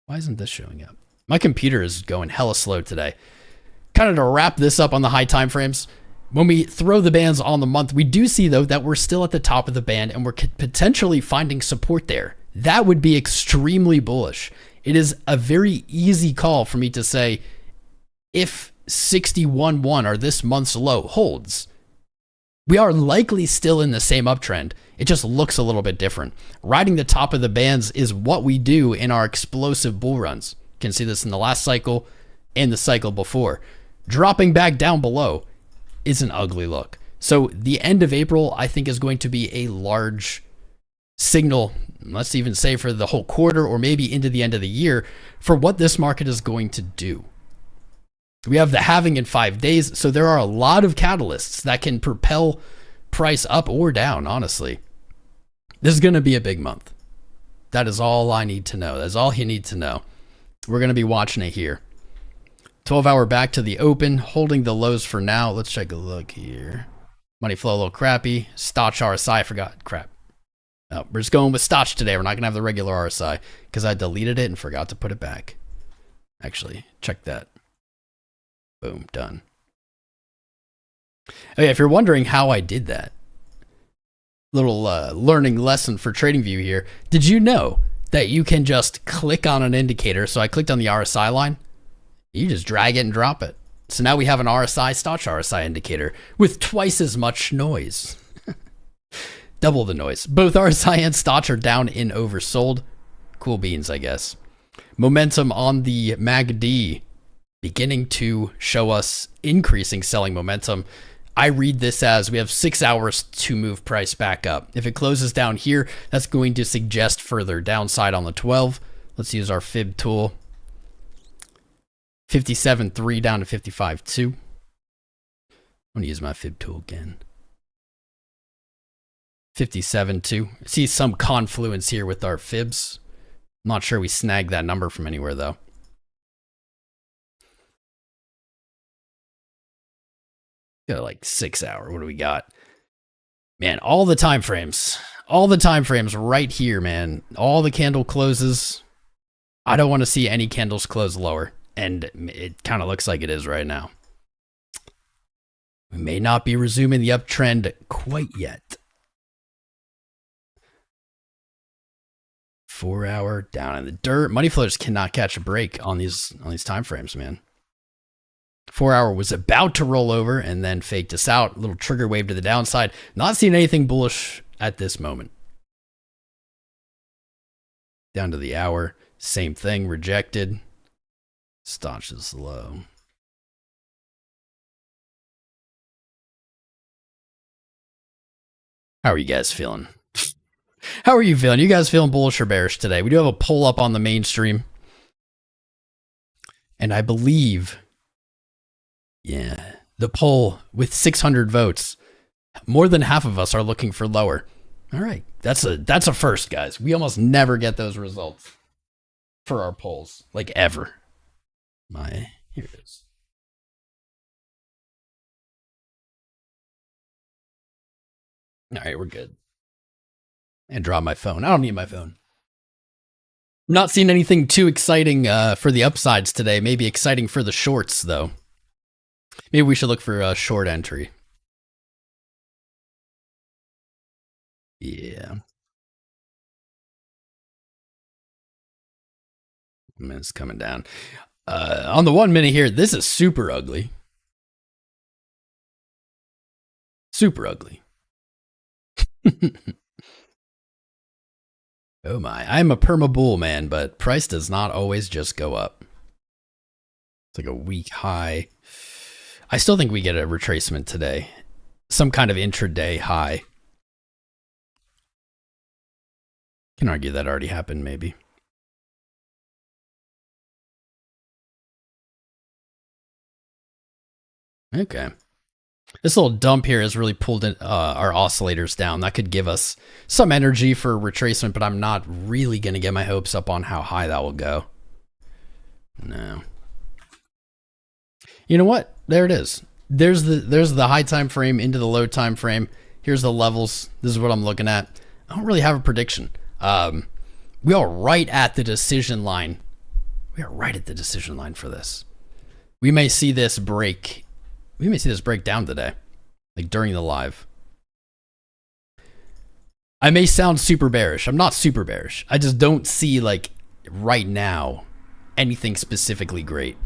Speaker 1: Why isn't this showing up? My computer is going hella slow today. Kind of to wrap this up on the high time frames, when we throw the bands on the month, we do see, though, that we're still at the top of the band and we're potentially finding support there. That would be extremely bullish. It is a very easy call for me to say, if 61.1 or this month's low holds, we are likely still in the same uptrend. It just looks a little bit different. Riding the top of the bands is what we do in our explosive bull runs. You can see this in the last cycle and the cycle before. Dropping back down below is an ugly look. So the end of April, I think, is going to be a large signal, let's even say for the whole quarter or maybe into the end of the year, for what this market is going to do. We have the halving in 5 days, so there are a lot of catalysts that can propel price up or down, honestly. This is going to be a big month. That is all I need to know. That's all you need to know. We're going to be watching it here. 12-hour back to the open, holding the lows for now. Let's take a look here. Money flow a little crappy. Stoch RSI, I forgot. Crap. No, we're just going with Stoch today. We're not going to have the regular RSI because I deleted it and forgot to put it back. Actually, check that. Boom, done. Okay, if you're wondering how I did that, little learning lesson for TradingView here. Did you know that you can just click on an indicator? So I clicked on the RSI line. You just drag it and drop it. So now we have an RSI, Stoch RSI indicator with twice as much noise. Double the noise. Both RSI and Stoch are down in oversold. Cool beans, I guess. Momentum on the MACD beginning to show us increasing selling momentum. I read this as we have 6 hours to move price back up. If it closes down here, that's going to suggest further downside on the 12. Let's use our fib tool. 57.3 down to 55.2. I'm going to use my fib tool again. 57.2. See some confluence here with our fibs. I'm not sure we snagged that number from anywhere though. Got like 6 hour. What do we got? Man, all the time frames. All the time frames right here, man. All the candle closes. I don't want to see any candles close lower. And it kind of looks like it is right now. We may not be resuming the uptrend quite yet. 4 hour down in the dirt. Money flows cannot catch a break on these time frames, man. 4 hour was about to roll over and then faked us out. A little trigger wave to the downside. Not seeing anything bullish at this moment. Down to the hour. Same thing. Rejected. Staunches low. How are you guys feeling? How are you feeling? You guys feeling bullish or bearish today? We do have a poll up on the mainstream. And I believe, yeah, the poll with 600 votes, more than half of us are looking for lower. All right. That's a first, guys. We almost never get those results for our polls, like ever. Here it is. All right, we're good. And drop my phone. I don't need my phone. Not seeing anything too exciting for the upsides today. Maybe exciting for the shorts, though. Maybe we should look for a short entry. Yeah. It's coming down. On the 1 minute here, this is super ugly. Super ugly. Oh my, I'm a perma bull, man, but price does not always just go up. It's like a week high. I still think we get a retracement today. Some kind of intraday high. Can argue that already happened, maybe. Okay. This little dump here has really pulled in, our oscillators down. That could give us some energy for retracement, but I'm not really going to get my hopes up on how high that will go. No. You know what? There it is. There's the high time frame into the low time frame. Here's the levels. This is what I'm looking at. I don't really have a prediction. We are right at the decision line. We are right at the decision line for this. We may see this break. We may see this break down today, like during the live. I may sound super bearish. I'm not super bearish. I just don't see, like, right now, anything specifically great.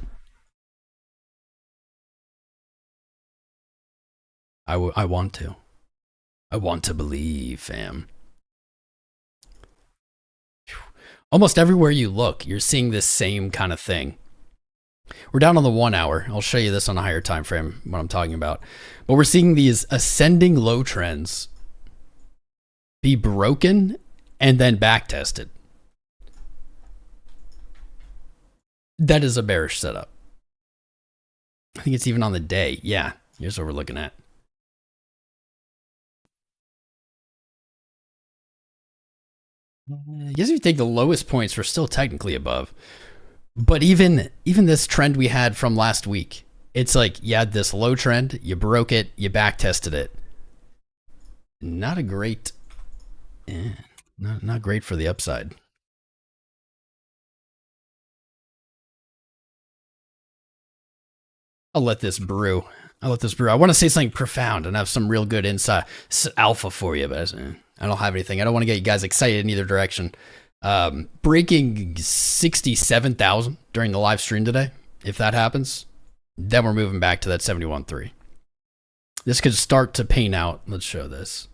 Speaker 1: I want to. I want to believe, fam. Almost everywhere you look, you're seeing this same kind of thing. We're down on the 1 hour. I'll show you this on a higher time frame, what I'm talking about. But we're seeing these ascending low trends be broken and then back tested. That is a bearish setup. I think it's even on the day. Yeah, here's what we're looking at. I guess if you take the lowest points, we're still technically above. But even this trend we had from last week, it's like you had this low trend, you broke it, you back tested it. Not a great, not great for the upside. I'll let this brew. I want to say something profound and have some real good insight alpha for you, but I don't have anything. I don't want to get you guys excited in either direction. Breaking 67,000 during the live stream today. If that happens, then we're moving back to that 71.3. This could start to paint out. Let's show this.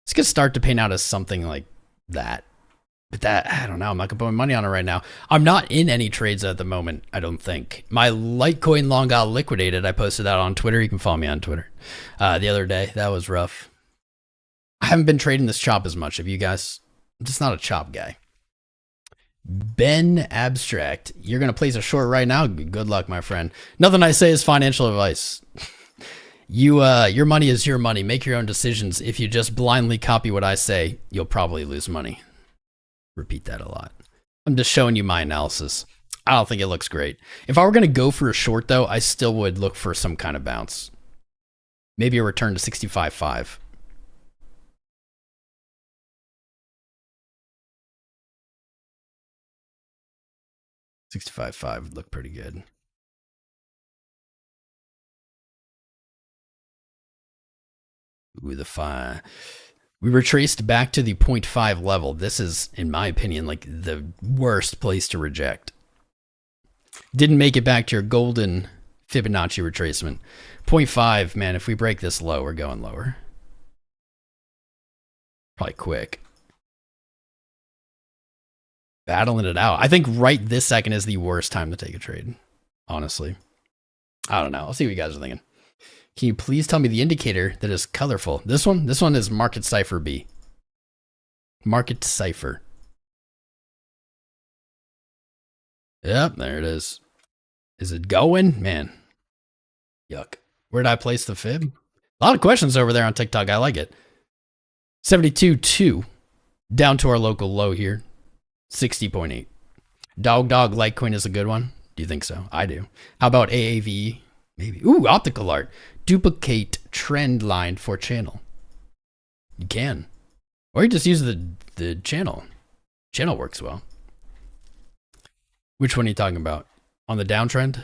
Speaker 1: This could start to paint out as something like that. But that, I don't know. I'm not going to put my money on it right now. I'm not in any trades at the moment, I don't think. My Litecoin long got liquidated. I posted that on Twitter. You can follow me on Twitter. The other day. That was rough. I haven't been trading this chop as much. Have you guys? I'm just not a chop guy. Ben Abstract, you're going to place a short right now? Good luck, my friend. Nothing I say is financial advice. Your money is your money. Make your own decisions. If you just blindly copy what I say, you'll probably lose money. Repeat that a lot. I'm just showing you my analysis. I don't think it looks great. If I were going to go for a short, though, I still would look for some kind of bounce. Maybe a return to 65.5. $65.5 would look pretty good. Ooh, the 5. We retraced back to the 0.5 level. This is, in my opinion, like the worst place to reject. Didn't make it back to your golden Fibonacci retracement. 0.5, man, if we break this low, we're going lower. Probably quick. Battling it out. I think right this second is the worst time to take a trade, honestly. I don't know. I'll see what you guys are thinking. Can you please tell me the indicator that is colorful? This one is Market Cipher B. Market Cipher. Yep, there it is. Is it going? Man. Yuck. Where did I place the fib? A lot of questions over there on TikTok. I like it. 72.2. Down to our local low here. 60.8. Dog Litecoin is a good one. Do you think so? I do. How about AAV? Maybe. Ooh, optical art. Duplicate trend line for channel. You can. Or you just use the channel. Channel works well. Which one are you talking about? On the downtrend?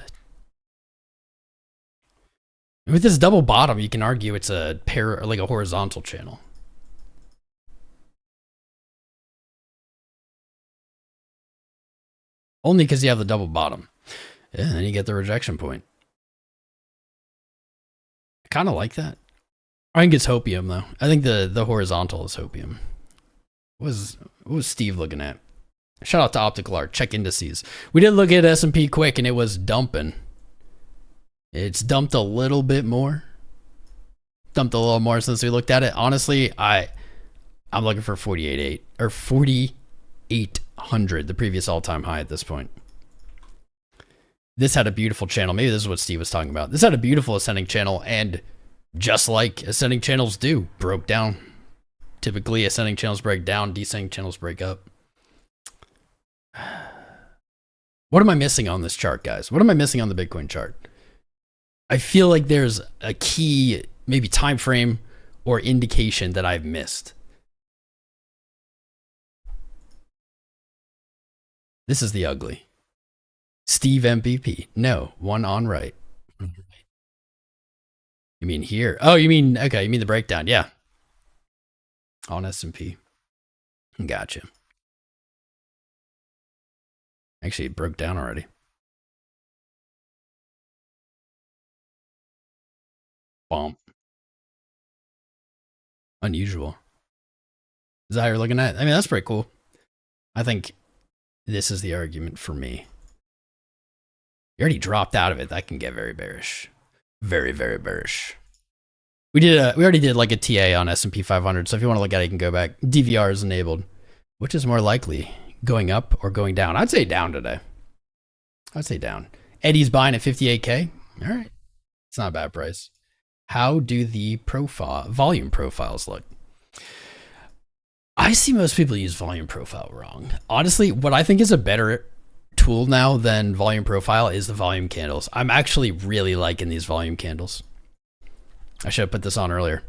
Speaker 1: With this double bottom, you can argue it's a like a horizontal channel. Only because you have the double bottom. Yeah, and then you get the rejection point. I kind of like that. I think it's hopium, though. I think the horizontal is hopium. What was Steve looking at? Shout out to Optical Art. Check indices. We did look at S&P quick, and it was dumping. It's dumped a little bit more. Dumped a little more since we looked at it. Honestly, I'm looking for 48.8 or 4,800, the previous all-time high at this point. This had a beautiful channel. Maybe this is what Steve was talking about. This had a beautiful ascending channel, and just like ascending channels do, broke down. Typically, ascending channels break down, descending channels break up. What am I missing on this chart, guys? What am I missing on the Bitcoin chart? I feel like there's a key, maybe time frame or indication that I've missed. This is the ugly. Steve MVP. No, one on right. You mean here? Oh, you mean, okay, you mean the breakdown. Yeah. On S&P. Gotcha. Actually, it broke down already. Bomb. Unusual. Is that how you're looking at it? I mean, that's pretty cool. I think this is the argument for me. You already dropped out of it. That can get very bearish. Very, very bearish. We already did like a TA on S&P 500. So if you want to look at it, you can go back. DVR is enabled. Which is more likely, going up or going down? I'd say down today. I'd say down. Eddie's buying at 58K. All right. It's not a bad price. How do the volume profiles look? I see most people use volume profile wrong. Honestly, what I think is a better tool now than volume profile is the volume candles. I'm actually really liking these volume candles. I should have put this on earlier.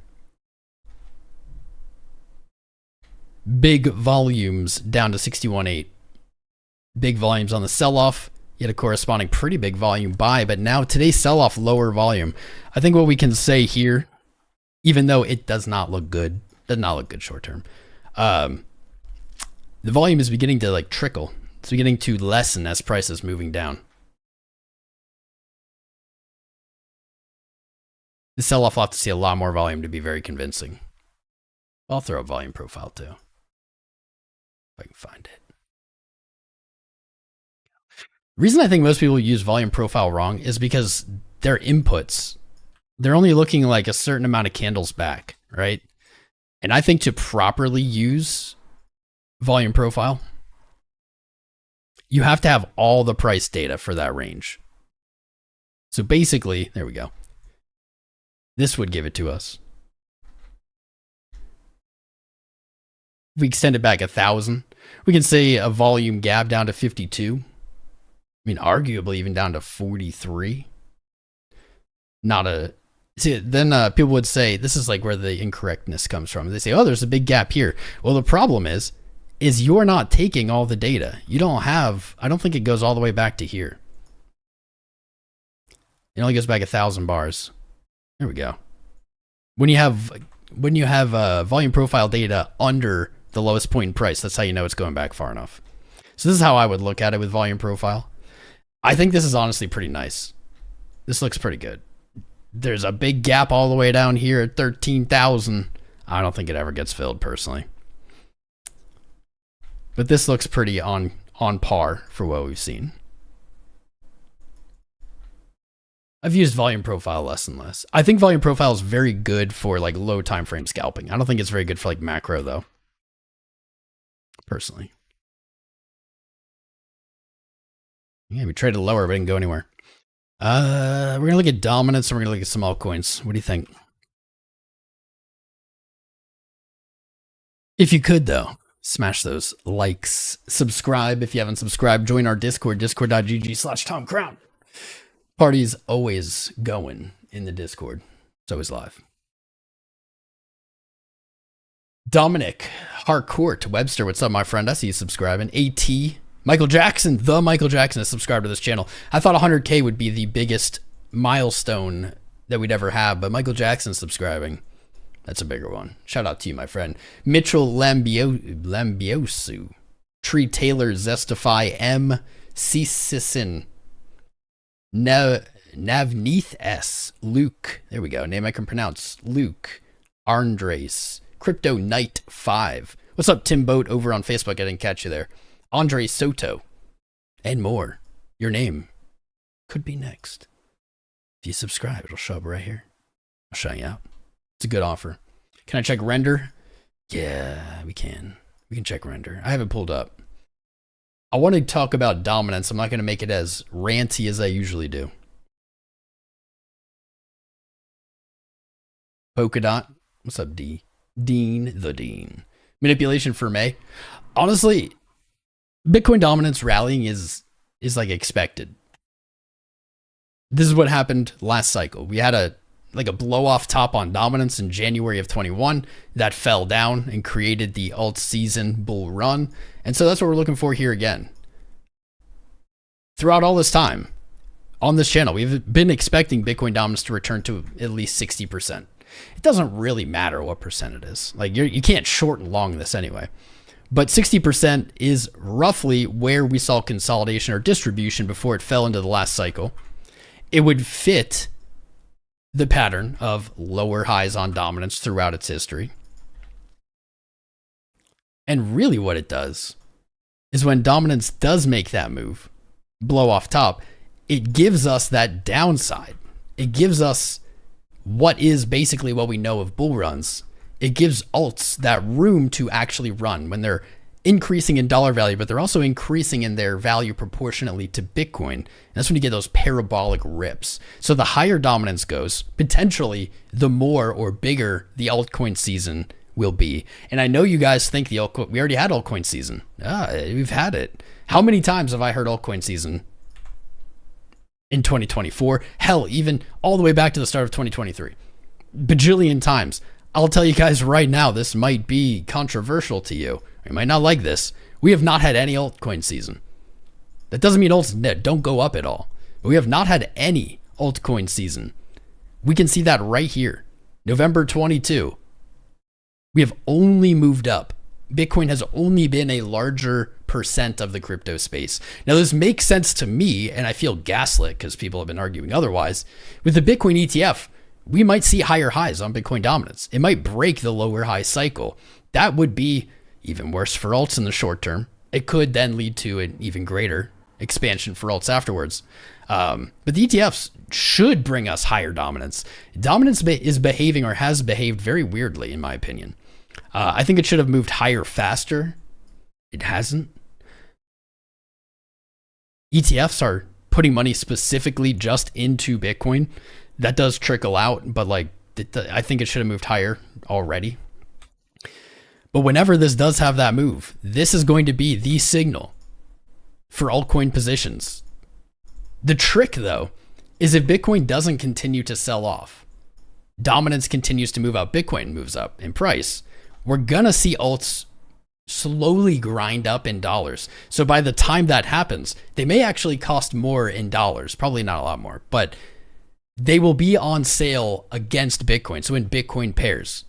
Speaker 1: Big volumes down to 61.8. Big volumes on the sell-off. You had a corresponding pretty big volume buy, but now today's sell-off lower volume. I think what we can say here, even though it does not look good, short term. The volume is beginning to like trickle. It's beginning to lessen as prices moving down. The sell-off will have to see a lot more volume to be very convincing. I'll throw a volume profile too, if I can find it. The reason I think most people use volume profile wrong is because their inputs, they're only looking like a certain amount of candles back, right? And I think to properly use volume profile, You have to have all the price data for that range. So basically, there we go. This would give it to us. If we extend it back 1,000, we can say a volume gap down to 52. I mean, arguably even down to 43. Not a... See, then people would say, this is like where the incorrectness comes from. They say, oh, there's a big gap here. Well, the problem is you're not taking all the data. You don't have... I don't think it goes all the way back to here. It only goes back 1,000 bars. There we go. When you have volume profile data under the lowest point in price, that's how you know it's going back far enough. So this is how I would look at it with volume profile. I think this is honestly pretty nice. This looks pretty good. There's a big gap all the way down here at 13,000. I don't think it ever gets filled personally. But this looks pretty on par for what we've seen. I've used volume profile less and less. I think volume profile is very good for like low time frame scalping. I don't think it's very good for like macro though. Personally. Yeah, we traded lower, but didn't go anywhere. We're gonna look at dominance and we're gonna look at some altcoins. What do you think? If you could though, smash those likes, subscribe if you haven't subscribed, join our Discord, discord.gg/TomCrown. Party's always going in the Discord. It's always live. Dominic Harcourt Webster, what's up, my friend? I see you subscribing. AT Michael Jackson, the Michael Jackson, has subscribed to this channel. I thought 100K would be the biggest milestone that we'd ever have, but Michael Jackson subscribing, that's a bigger one. Shout out to you, my friend. Mitchell Lambiosu, Tree Taylor, Zestify, M. Cecison, Navneeth S, Luke, there we go, name I can pronounce, Luke, Andres, Crypto Knight 5. What's up, Tim Boat, over on Facebook? I didn't catch you there. Andre Soto, and more. Your name could be next. If you subscribe, it'll show up right here. I'll shout you out. It's a good offer. Can I check render? Yeah, we can. We can check render. I have it pulled up. I want to talk about dominance. I'm not going to make it as ranty as I usually do. Polkadot. What's up, D? Dean the Dean. Manipulation for May. Honestly, Bitcoin dominance rallying is like expected. This is what happened last cycle. We had a blow off top on dominance in January of 21 that fell down and created the alt season bull run. And so that's what we're looking for here again. Throughout all this time on this channel, we've been expecting Bitcoin dominance to return to at least 60%. It doesn't really matter what percent it is. Like you can't short and long this anyway. But 60% is roughly where we saw consolidation or distribution before it fell into the last cycle. It would fit the pattern of lower highs on dominance throughout its history. And really what it does is when dominance does make that move, blow off top, it gives us that downside. It gives us what is basically what we know of bull runs. It gives alts that room to actually run when they're increasing in dollar value, but they're also increasing in their value proportionately to Bitcoin. And that's when you get those parabolic rips. So the higher dominance goes, potentially the more or bigger the altcoin season will be. And I know you guys think we already had altcoin season. We've had it. How many times have I heard altcoin season in 2024? Hell, even all the way back to the start of 2023. Bajillion times. I'll tell you guys right now, this might be controversial to you. You might not like this. We have not had any altcoin season. That doesn't mean alts don't go up at all. But we have not had any altcoin season. We can see that right here. November 22. We have only moved up. Bitcoin has only been a larger percent of the crypto space. Now this makes sense to me, and I feel gaslit because people have been arguing otherwise. With the Bitcoin ETF, we might see higher highs on Bitcoin dominance. It might break the lower high cycle. That would be even worse for alts in the short term. It could then lead to an even greater expansion for alts afterwards. But the ETFs should bring us higher dominance. Dominance is behaving or has behaved very weirdly, in my opinion. I think it should have moved higher faster. It hasn't. ETFs are putting money specifically just into Bitcoin. That does trickle out, but like I think it should have moved higher already. But whenever this does have that move, this is going to be the signal for altcoin positions. The trick though is if Bitcoin doesn't continue to sell off, dominance continues to move up, Bitcoin moves up in price, we're gonna see alts slowly grind up in dollars. So by the time that happens, they may actually cost more in dollars, probably not a lot more, but they will be on sale against Bitcoin. So in Bitcoin pairs,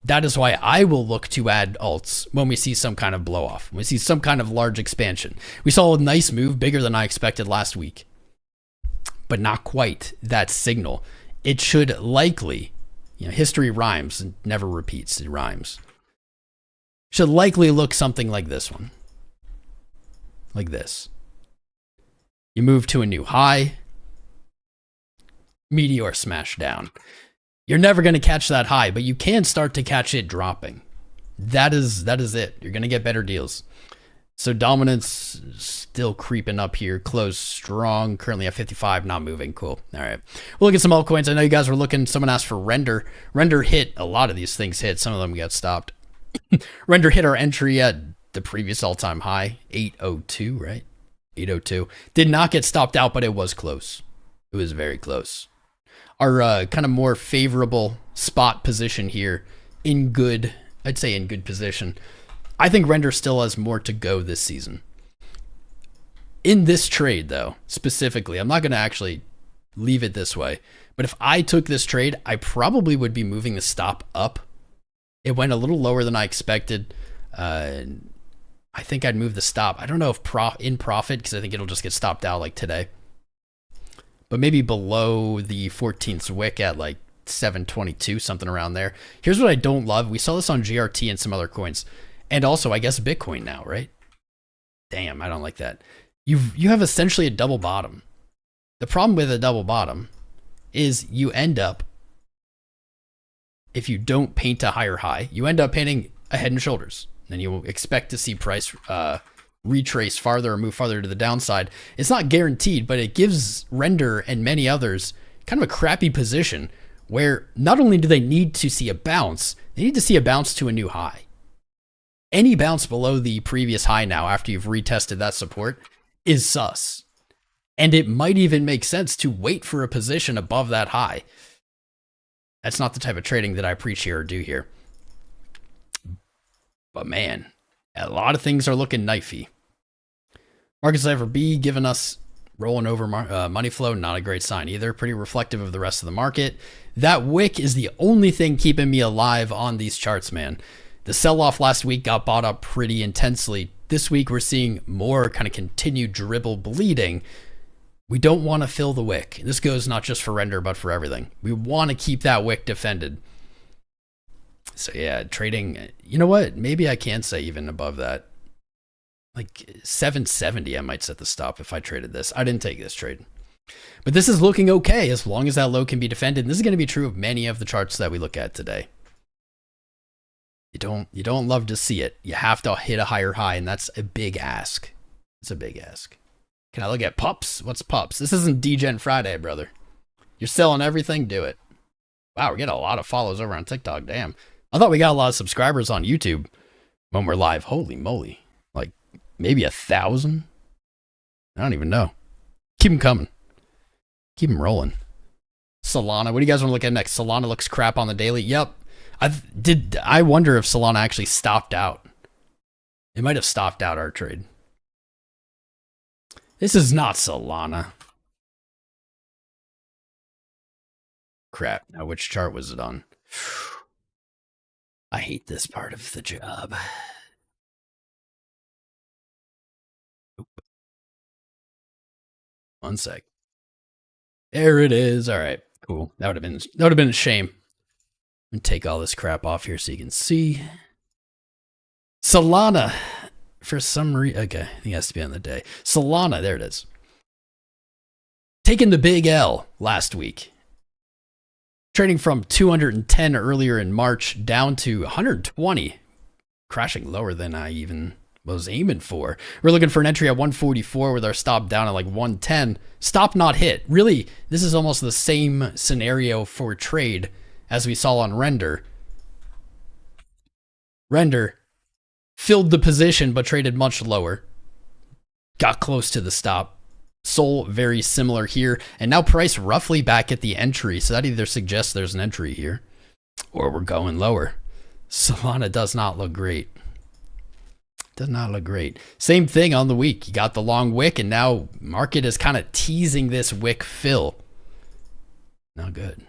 Speaker 1: that is why I will look to add alts when we see some kind of blow off, when we see some kind of large expansion. We saw a nice move, bigger than I expected last week, but not quite that signal. It should likely, history rhymes and never repeats, it rhymes. Should likely look something like this one. Like this. You move to a new high, meteor smash down. You're never going to catch that high, but you can start to catch it dropping. That is it. You're going to get better deals. So dominance still creeping up here. Close strong. Currently at 55, not moving. Cool. All right. We'll look at some altcoins. I know you guys were looking. Someone asked for Render. Render hit. A lot of these things hit. Some of them got stopped. Render hit our entry at the previous all-time high, 802, right? 802. Did not get stopped out, but it was close. It was very close. Our kind of more favorable spot position here I'd say in good position. I think Render still has more to go this season. In this trade though, specifically, I'm not going to actually leave it this way, but if I took this trade, I probably would be moving the stop up. It went a little lower than I expected. I think I'd move the stop. I don't know if in profit, because I think it'll just get stopped out like today. But maybe below the 14th wick at like 722, something around there. Here's what I don't love. We saw this on GRT and some other coins. And also, I guess, Bitcoin now, right? Damn, I don't like that. You have essentially a double bottom. The problem with a double bottom is you end up, if you don't paint a higher high, you end up painting a head and shoulders. Then you will expect to see price retrace farther or move farther to the downside. It's not guaranteed, but it gives Render and many others kind of a crappy position where not only do they need to see a bounce, they need to see a bounce to a new high. Any bounce below the previous high now after you've retested that support is sus. And it might even make sense to wait for a position above that high. That's not the type of trading that I preach here or do here. But man, a lot of things are looking knifey. Market cipher B giving us rolling over money flow, not a great sign either. Pretty reflective of the rest of the market. That wick is the only thing keeping me alive on these charts, man. The sell-off last week got bought up pretty intensely. This week we're seeing more kind of continued dribble bleeding. We don't want to fill the wick. This goes not just for Render, but for everything. We want to keep that wick defended. So yeah, trading, you know what? Maybe I can say even above that. Like 770, I might set the stop if I traded this. I didn't take this trade. But this is looking okay as long as that low can be defended. And this is going to be true of many of the charts that we look at today. You don't love to see it. You have to hit a higher high, and that's a big ask. It's a big ask. Can I look at pups? What's pups? This isn't DGen Friday, brother. You're selling everything? Do it. Wow, we're getting a lot of follows over on TikTok. Damn. I thought we got a lot of subscribers on YouTube when we're live. Holy moly. Like maybe 1,000? I don't even know. Keep them coming. Keep them rolling. Solana. What do you guys want to look at next? Solana looks crap on the daily. Yep. I wonder if Solana actually stopped out. It might have stopped out our trade. This is not Solana. Crap. Now, which chart was it on? I hate this part of the job. Oop. One sec. There it is. All right. Cool. That would have been a shame. I'm gonna take all this crap off here so you can see. Solana, for some reason, okay, I think it has to be on the day. Solana, there it is. Taking the big L last week. Trading from 210 earlier in March down to 120. Crashing lower than I even was aiming for. We're looking for an entry at 144 with our stop down at like 110. Stop not hit. Really, this is almost the same scenario for trade as we saw on Render. Render filled the position but traded much lower. Got close to the stop. Sol very similar here. And now price roughly back at the entry. So that either suggests there's an entry here or we're going lower. Solana does not look great. Does not look great. Same thing on the week. You got the long wick, and now market is kind of teasing this wick fill. Not good.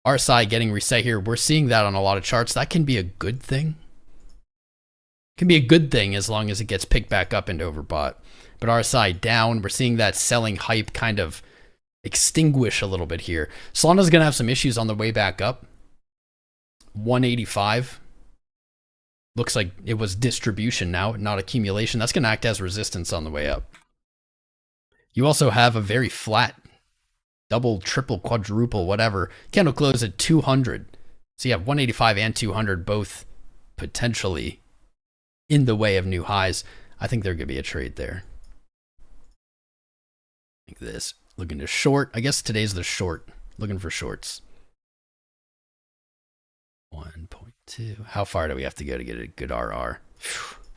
Speaker 1: RSI getting reset here. We're seeing that on a lot of charts. That can be a good thing. Can be a good thing as long as it gets picked back up into overbought. But RSI down. We're seeing that selling hype kind of extinguish a little bit here. Solana's going to have some issues on the way back up. 185. Looks like it was distribution now, not accumulation. That's going to act as resistance on the way up. You also have a very flat double, triple, quadruple, whatever. Candle close at 200. So you have 185 and 200 both potentially in the way of new highs. I think there could be a trade there. Like this. Looking to short. I guess today's the short. Looking for shorts. 1.2. How far do we have to go to get a good RR?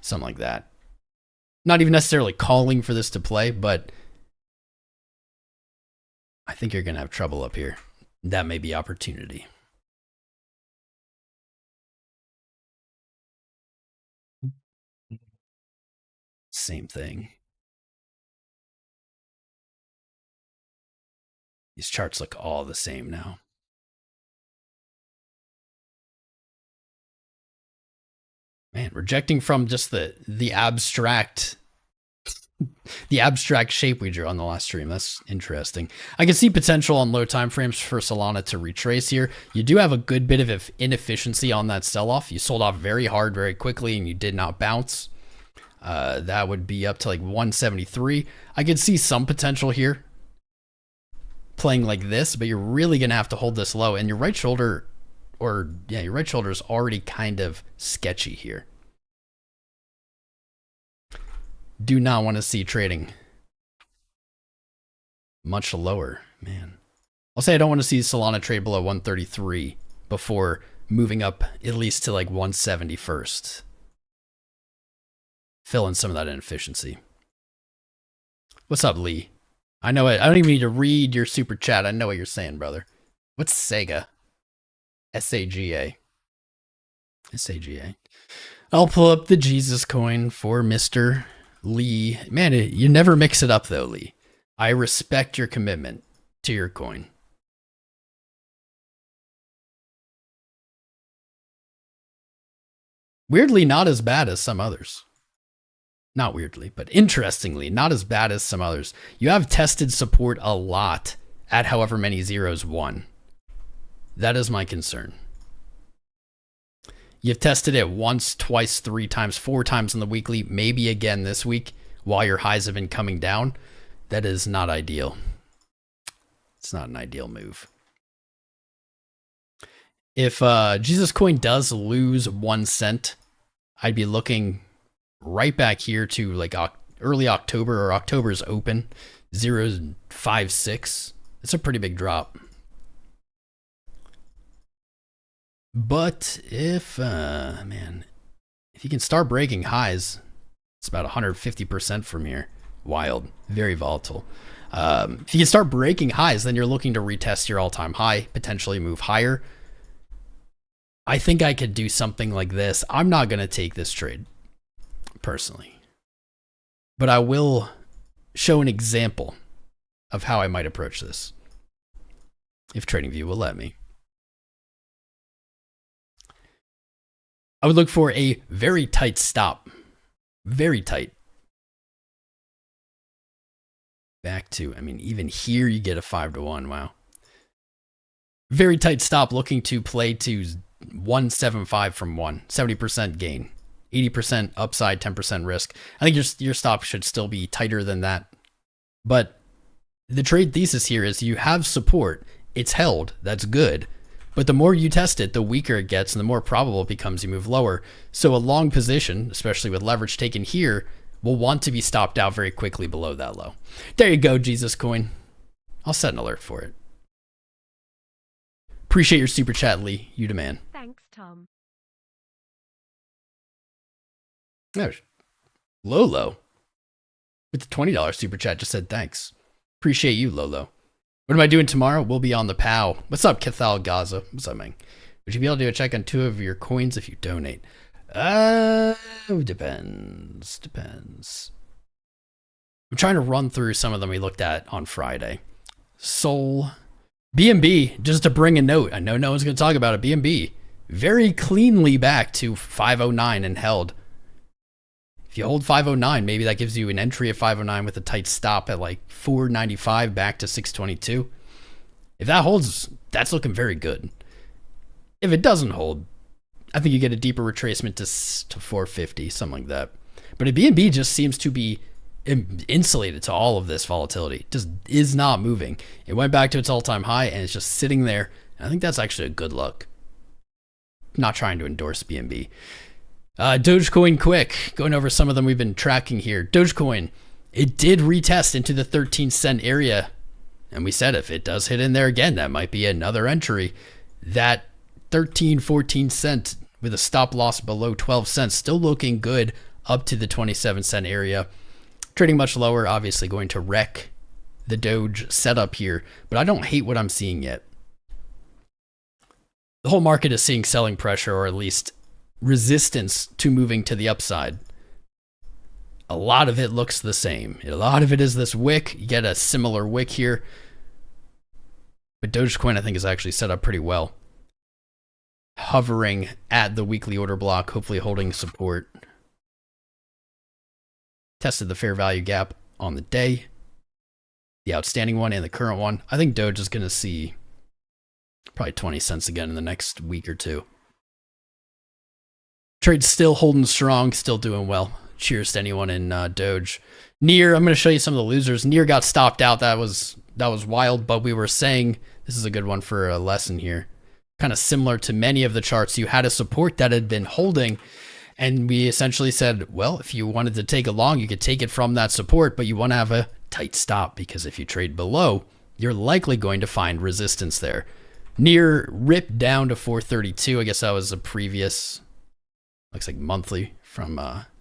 Speaker 1: Something like that. Not even necessarily calling for this to play, but I think you're going to have trouble up here. That may be opportunity. Same thing. These charts look all the same now. Man, rejecting from just the abstract shape we drew on the last stream. That's interesting. I can see potential on low time frames for Solana to retrace here. You do have a good bit of inefficiency on that sell-off. You sold off very hard, very quickly, and you did not bounce. That would be up to like 173. I could see some potential here playing like this, but you're really going to have to hold this low. And your right shoulder... your right shoulder is already kind of sketchy here. Do not want to see trading much lower, man. I'll say I don't want to see Solana trade below 133 before moving up at least to like 170 first. Fill in some of that inefficiency. What's up, Lee? I know it. I don't even need to read your super chat. I know what you're saying, brother. What's Sega? SAGA. SAGA. I'll pull up the Jesus coin for Mr. Lee. Man, you never mix it up though, Lee. I respect your commitment to your coin. Weirdly, not as bad as some others. Not weirdly, but interestingly, not as bad as some others. You have tested support a lot at however many zeros won. That is my concern. You've tested it once, twice, 3 times, 4 times in the weekly, maybe again this week while your highs have been coming down. That is not ideal. It's not an ideal move. If Jesus coin does lose 1 cent, I'd be looking right back here to like early October or October's open, 0.56. It's a pretty big drop. But if, man, if you can start breaking highs, it's about 150% from here. Wild, very volatile. If you can start breaking highs, then you're looking to retest your all-time high, potentially move higher. I think I could do something like this. I'm not going to take this trade, personally. But I will show an example of how I might approach this, if TradingView will let me. I would look for a very tight stop. Very tight. Back to, I mean, even here you get a 5-to-1. Wow. Very tight stop looking to play to 175 from 1. 70% gain. 80% upside, 10% risk. I think your stop should still be tighter than that. But the trade thesis here is you have support. It's held. That's good. But the more you test it, the weaker it gets and the more probable it becomes you move lower. So a long position, especially with leverage taken here, will want to be stopped out very quickly below that low. There you go, Jesus Coin. I'll set an alert for it. Appreciate your super chat, Lee. You demand.
Speaker 2: Thanks, Tom.
Speaker 1: Oh, Lolo with the $20 super chat just said thanks. Appreciate you, Lolo. What am I doing tomorrow? We'll be on the POW. What's up, 𝐂𝐫𝐆𝐍? What's up, man? Would you be able to do a check on 2 of your coins if you donate? Depends. I'm trying to run through some of them we looked at on Friday. Soul. BNB, just to bring a note. I know no one's going to talk about it. BNB, very cleanly back to 509 and held. If you hold 509, maybe that gives you an entry at 509 with a tight stop at like 495 back to 622. If that holds, that's looking very good. If it doesn't hold, I think you get a deeper retracement to 450, something like that. But a BNB just seems to be insulated to all of this volatility. Just is not moving. It went back to its all-time high and it's just sitting there. I think that's actually a good look. Not trying to endorse BNB. Dogecoin quick, going over some of them we've been tracking here. Dogecoin, it did retest into the 13-cent area. And we said if it does hit in there again, that might be another entry. That 13, 14 cent with a stop loss below 12 cents, still looking good up to the 27-cent area. Trading much lower, obviously going to wreck the Doge setup here, but I don't hate what I'm seeing yet. The whole market is seeing selling pressure, or at least resistance to moving to the upside. A lot of it looks the same. A lot of it is this wick. You get a similar wick here. But Dogecoin, I think, is actually set up pretty well. Hovering at the weekly order block, hopefully holding support. Tested the fair value gap on the day. The outstanding one and the current one. I think Doge is going to see probably 20 cents again in the next week or two. Trade's still holding strong, still doing well. Cheers to anyone in Doge. Near, I'm going to show you some of the losers. Near got stopped out. That was wild, but we were saying, this is a good one for a lesson here. Kind of similar to many of the charts, you had a support that had been holding, and we essentially said, well, if you wanted to take it long, you could take it from that support, but you want to have a tight stop, because if you trade below, you're likely going to find resistance there. Near ripped down to 432. I guess that was a previous, looks like monthly from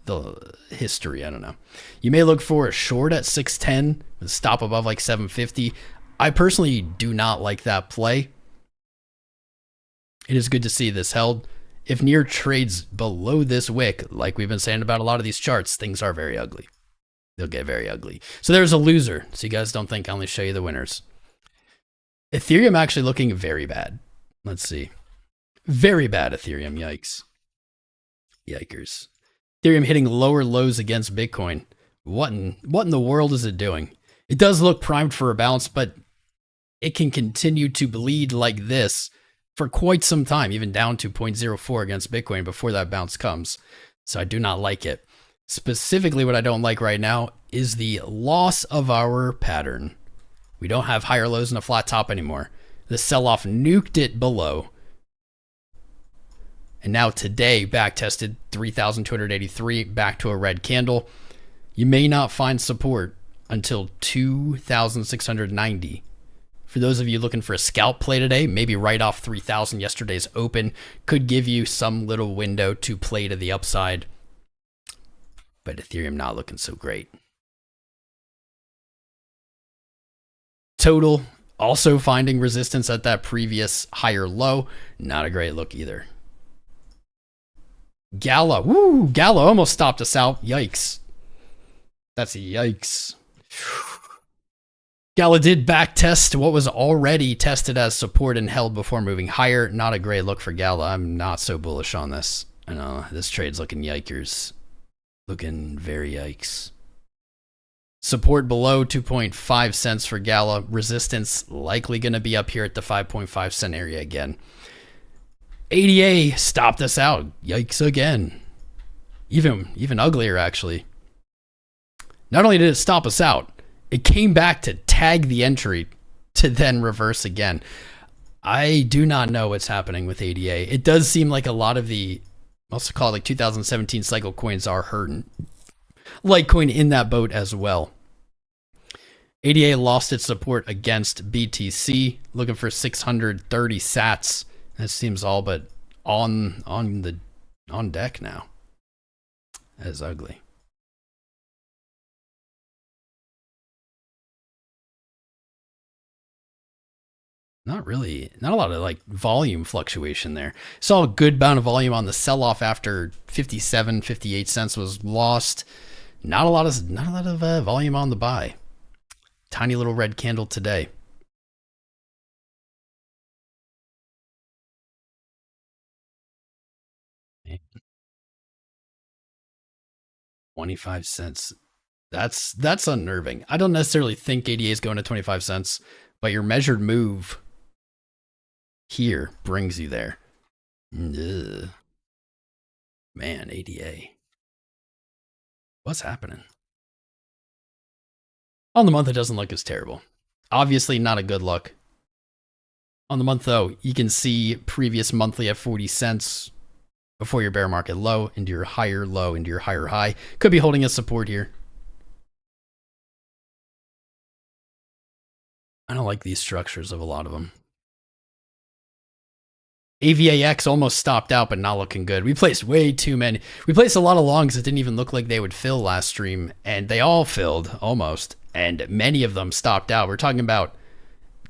Speaker 1: the history. I don't know. You may look for a short at 610 with a stop above like 750. I personally do not like that play. It is good to see this held. If near trades below this wick, like we've been saying about a lot of these charts, things are very ugly. They'll get very ugly. So there's a loser. So you guys don't think I only show you the winners. Ethereum actually looking very bad. Let's see. Very bad Ethereum. Yikes. Yikers. Ethereum hitting lower lows against Bitcoin. What in the world is it doing? It does look primed for a bounce, but it can continue to bleed like this for quite some time, even down to 0.04 against Bitcoin before that bounce comes. So I do not like it. Specifically, what I don't like right now is the loss of our pattern. We don't have higher lows and a flat top anymore. The sell-off nuked it below. And now today, back tested 3,283, back to a red candle. You may not find support until 2,690. For those of you looking for a scalp play today, maybe right off 3,000, yesterday's open, could give you some little window to play to the upside. But Ethereum not looking so great. Total also finding resistance at that previous higher low. Not a great look either. Gala. Woo! Gala almost stopped us out. Yikes. That's a yikes. Gala did back test what was already tested as support and held before moving higher. Not a great look for Gala. I'm not so bullish on this. I know this trade's looking yikers. Looking very yikes. Support below 2.5 cents for Gala. Resistance likely going to be up here at the 5.5 cent area again. ADA stopped us out. Yikes again. Even uglier, actually. Not only did it stop us out, it came back to tag the entry to then reverse again. I do not know what's happening with ADA. It does seem like a lot of the, let's call it like 2017 cycle coins are hurting. Litecoin in that boat as well. ADA lost its support against BTC, looking for 630 sats. That seems all but on deck now. That is ugly. Not really, not a lot of like volume fluctuation there. Saw a good amount of volume on the sell-off after 57, 58 cents was lost. Not a lot of volume on the buy. Tiny little red candle today. Okay. 25 cents. That's unnerving. I don't necessarily think ADA is going to 25 cents, but your measured move here brings you there. Ugh. Man, ADA. What's happening? On the month, it doesn't look as terrible. Obviously, not a good look. On the month, though, you can see previous monthly at 40 cents before your bear market low, into your higher low, into your higher high. Could be holding a support here. I don't like these structures of a lot of them. AVAX almost stopped out, but not looking good. We placed way too many. We placed a lot of longs that didn't even look like they would fill last stream, and they all filled, almost. And many of them stopped out. We're talking about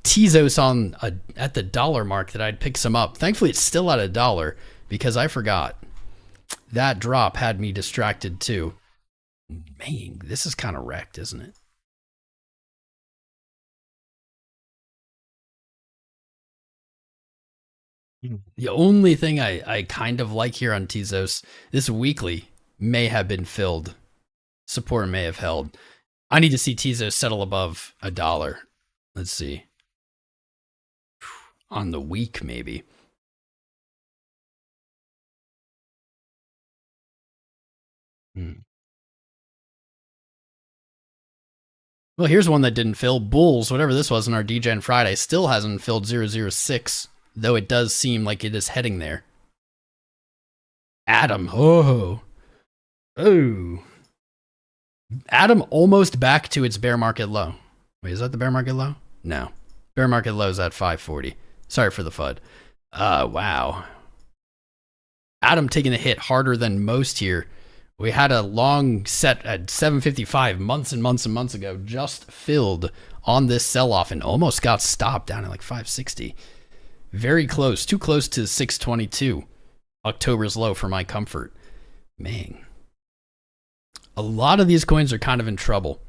Speaker 1: 𝐂𝐡 at the dollar mark that I'd pick some up. Thankfully, it's still at $1 because I forgot. That drop had me distracted too. Man, this is kind of wrecked, isn't it? The only thing I kind of like here on 𝐂𝐡, this weekly may have been filled. Support may have held. I need to see 𝐂𝐡 settle above $1. Let's see. On the week, maybe. Well, here's one that didn't fill. Bulls, whatever this was in our DGen Friday, still hasn't filled 006, though it does seem like it is heading there. Atom, oh. Atom almost back to its bear market low. Wait, is that the bear market low? No. Bear market low is at 540. Sorry for the FUD. Wow. Atom taking a hit harder than most here. We had a long set at 755 months and months and months ago, just filled on this sell-off and almost got stopped down at like 560. Very close, too close to 622. October's low for my comfort. Man. A lot of these coins are kind of in trouble.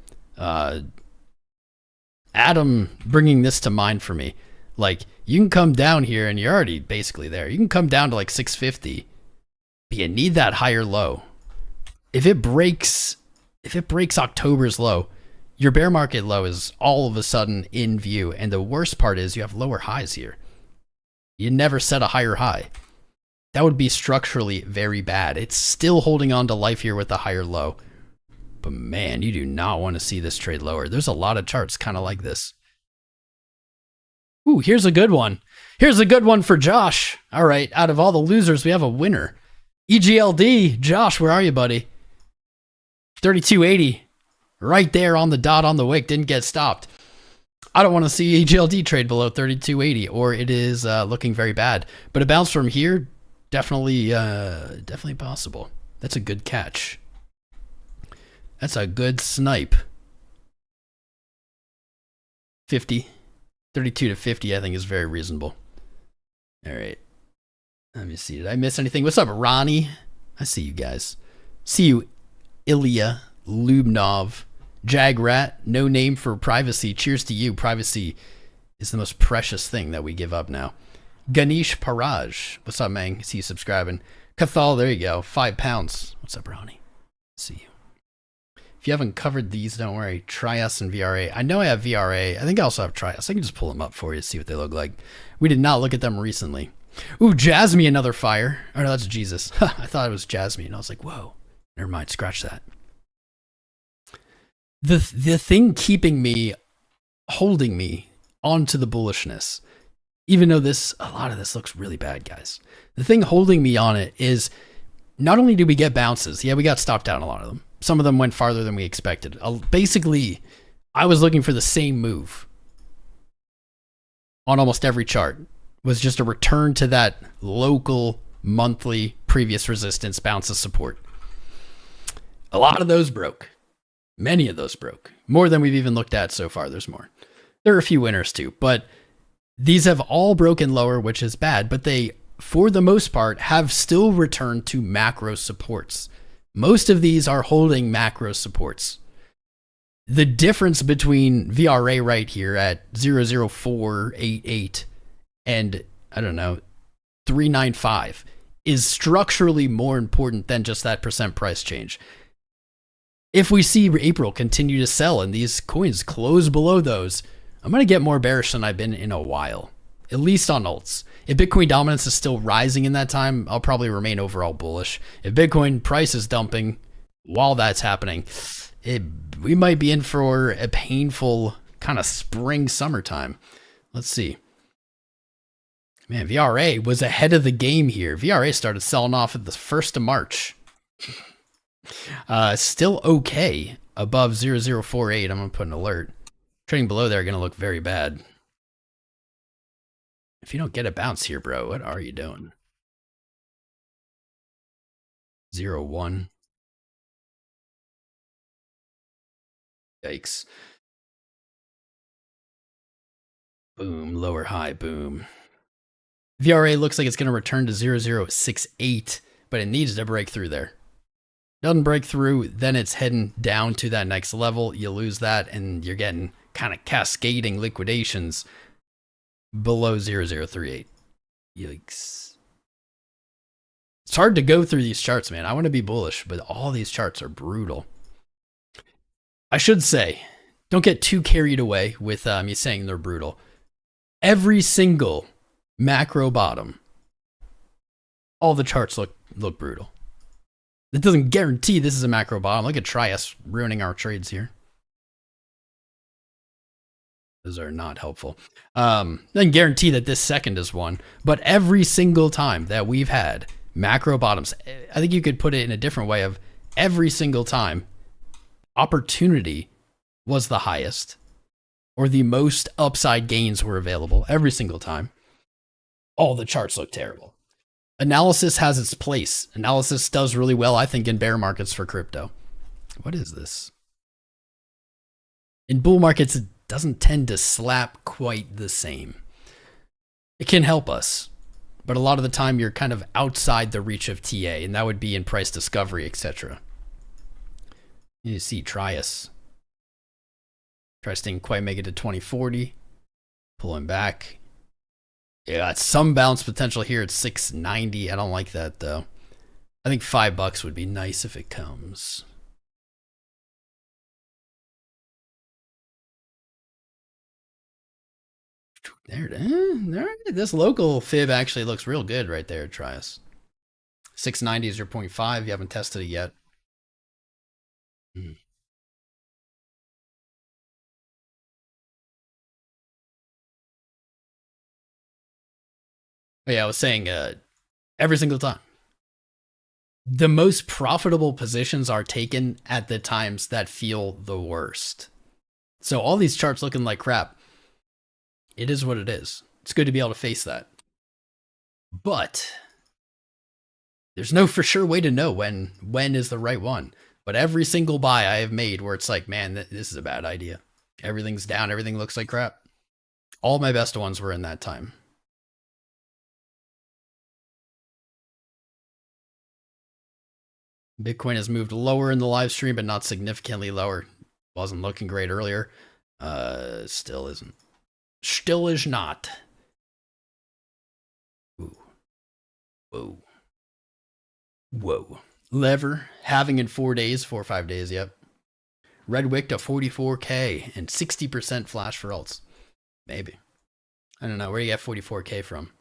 Speaker 1: Atom bringing this to mind for me. Like, you can come down here and you're already basically there. You can come down to like 650, but you need that higher low. If it breaks October's low, your bear market low is all of a sudden in view. And the worst part is you have lower highs here. You never set a higher high. That would be structurally very bad. It's still holding on to life here with the higher low. But man, you do not want to see this trade lower. There's a lot of charts kind of like this. Ooh, here's a good one. Here's a good one for Josh. All right, out of all the losers, we have a winner. EGLD, Josh, where are you, buddy? 3280, right there on the dot on the wick, didn't get stopped. I don't want to see EGLD trade below 3280, or it is looking very bad. But a bounce from here, definitely possible. That's a good catch. That's a good snipe. 50, 32 to 50, I think is very reasonable. All right. Let me see. Did I miss anything? What's up, Ronnie? I see you guys. See you, Ilya, Lubnov, Jagrat, no name for privacy. Cheers to you. Privacy is the most precious thing that we give up now. Ganesh Paraj. What's up, man? See you subscribing. Cathal, there you go. £5. What's up, Ronnie? See you. If you haven't covered these, don't worry. Trias and VRA. I know I have VRA. I think I also have Trias. I can just pull them up for you to see what they look like. We did not look at them recently. Ooh, Jasmine, another fire. Oh, no, that's Jesus. I thought it was Jasmine. I was like, whoa. Never mind. Scratch that. The thing keeping me, holding me onto the bullishness Even though a lot of this looks really bad, guys. The thing holding me on it is not only do we get bounces, yeah, we got stopped out a lot of them. Some of them went farther than we expected. Basically, I was looking for the same move on almost every chart. Was just a return to that local monthly previous resistance bounce of support. A lot of those broke. Many of those broke. More than we've even looked at so far. There's more. There are a few winners too, but these have all broken lower, which is bad, but they, for the most part, have still returned to macro supports. Most of these are holding macro supports. The difference between VRA right here at 0.0488 and, I don't know, 395 is structurally more important than just that percent price change. If we see April continue to sell and these coins close below those, I'm going to get more bearish than I've been in a while, at least on alts. If Bitcoin dominance is still rising in that time, I'll probably remain overall bullish. If Bitcoin price is dumping while that's happening, we might be in for a painful kind of spring summertime. Let's see. Man, VRA was ahead of the game here. VRA started selling off at the 1st of March. Still okay above 0.048. I'm going to put an alert. Trading below there are going to look very bad. If you don't get a bounce here, bro, what are you doing? 0.1. Yikes. Boom, lower high, boom. VRA looks like it's going to return to 0.068, but it needs to break through there. Doesn't break through, then it's heading down to that next level. You lose that, and you're getting kind of cascading liquidations below 0.038. Yikes. It's hard to go through these charts, man. I want to be bullish, but all these charts are brutal. I should say, don't get too carried away with me saying they're brutal. Every single macro bottom, all the charts look brutal. It doesn't guarantee this is a macro bottom. Look at Trias ruining our trades here. Those are not helpful. Doesn't guarantee that this second is one, but every single time that we've had macro bottoms, I think you could put it in a different way of every single time opportunity was the highest or the most upside gains were available every single time. All the charts look terrible. Analysis has its place. Analysis does really well, I think, in bear markets for crypto. What is this? In bull markets, it doesn't tend to slap quite the same. It can help us, but a lot of the time you're kind of outside the reach of TA, and that would be in price discovery, etc. You see Trias. Trias didn't quite make it to 2040. Pulling back. Yeah, got some bounce potential here at 690. I don't like that though. I think $5 would be nice if it comes. There it is. This local fib actually looks real good right there. Try us. 690 is your 0.5. You haven't tested it yet. But yeah, I was saying every single time. The most profitable positions are taken at the times that feel the worst. So all these charts looking like crap. It is what it is. It's good to be able to face that. But there's no for sure way to know when is the right one. But every single buy I have made where it's like, man, this is a bad idea. Everything's down. Everything looks like crap. All my best ones were in that time. Bitcoin has moved lower in the live stream, but not significantly lower. Wasn't looking great earlier. Still isn't. Still is not. Ooh. Whoa. Whoa. Lever. Halving in 4 days. 4 or 5 days, yep. Red wick to 44K and 60% flash for alts. Maybe. I don't know. Where you get 44K from?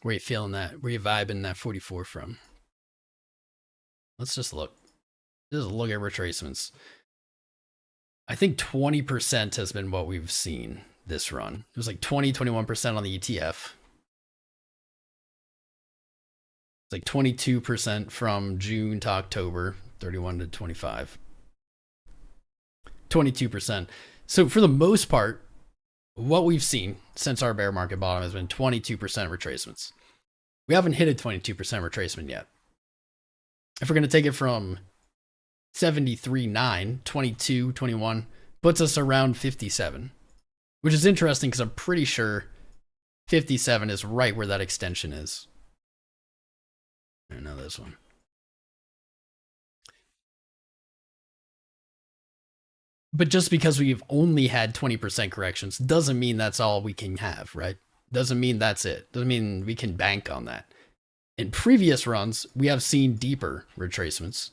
Speaker 1: Where you feeling that? Where you vibing that 44 from? Let's just look. Just look at retracements. I think 20% has been what we've seen. this run. It was like 21% on the ETF. It's like 22% from June to October, 31 to 25. 22%. So for the most part, what we've seen since our bear market bottom has been 22% retracements. We haven't hit a 22% retracement yet. If we're going to take it from 73.9, 22, 21, puts us around 57, which is interesting because I'm pretty sure 57 is right where that extension is. I know this one. But just because we've only had 20% corrections doesn't mean that's all we can have, right? Doesn't mean that's it. Doesn't mean we can bank on that. In previous runs, we have seen deeper retracements.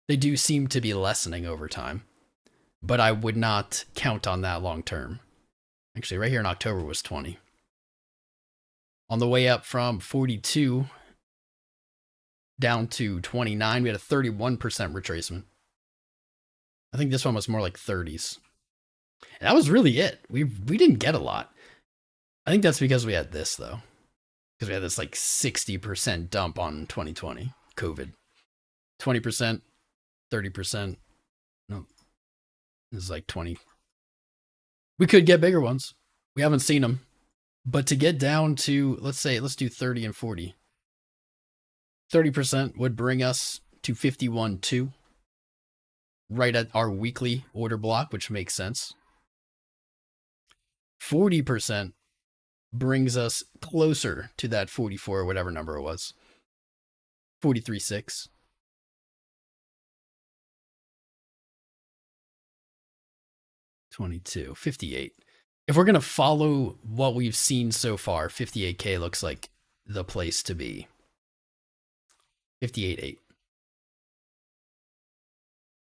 Speaker 1: They do seem to be lessening over time, but I would not count on that long term. Actually, right here in October was 20. On the way up from 42 down to 29, we had a 31% retracement. I think this one was more like 30s. And that was really it. We didn't get a lot. I think that's because we had this, though. Because we had this like 60% dump on 2020, COVID. 20%, 30%. No, this is like 20. We could get bigger ones. We haven't seen them. But to get down to, let's do 30 and 40. 30% would bring us to 51.2. Right at our weekly order block, which makes sense. 40% brings us closer to that 44 or whatever number it was. 43.6. 22, 58. If we're going to follow what we've seen so far, 58K looks like the place to be. 58.8.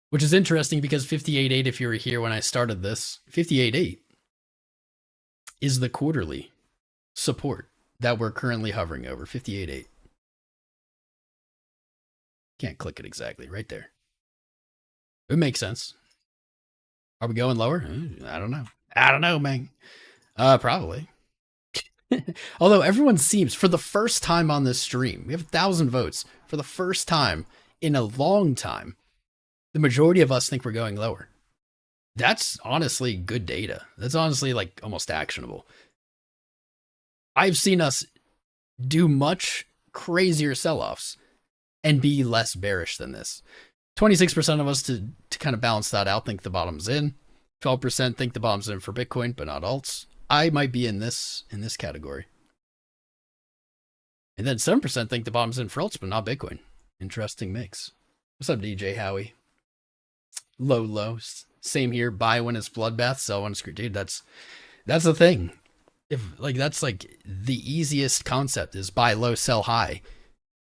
Speaker 1: Which is interesting because 58.8, if you were here when I started this, 58.8 is the quarterly support that we're currently hovering over. 58.8. Can't click it exactly. Right there. It makes sense. Are we going lower? I don't know. I don't know, man. Probably. Although everyone seems, for the first time on this stream, we have 1,000 votes. For the first time in a long time, the majority of us think we're going lower. That's honestly good data. That's honestly like almost actionable. I've seen us do much crazier sell-offs and be less bearish than this. 26% of us, to kind of balance that out, think the bottom's in. 12% think the bottom's in for Bitcoin, but not alts. I might be in this category. And then 7% think the bottom's in for alts, but not Bitcoin. Interesting mix. What's up, DJ Howie? Low. Same here. Buy when it's bloodbath, sell when it's dude. That's the thing. If like that's like the easiest concept is buy low, sell high.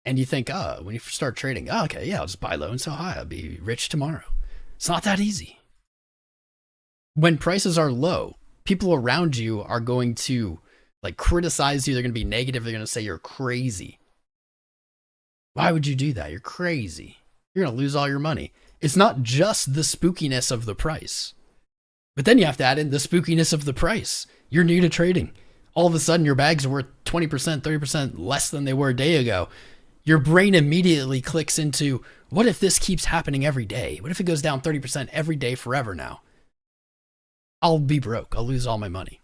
Speaker 1: And you think, when you start trading, okay, yeah, I'll just buy low and sell high. I'll be rich tomorrow. It's not that easy. When prices are low, people around you are going to like criticize you. They're going to be negative. They're going to say you're crazy. Why would you do that? You're crazy. You're going to lose all your money. It's not just the spookiness of the price, but then you have to add in the spookiness of the price. You're new to trading. All of a sudden, your bags are worth 20%, 30% less than they were a day ago. Your brain immediately clicks into, what if this keeps happening every day? What if it goes down 30% every day forever now? I'll be broke. I'll lose all my money.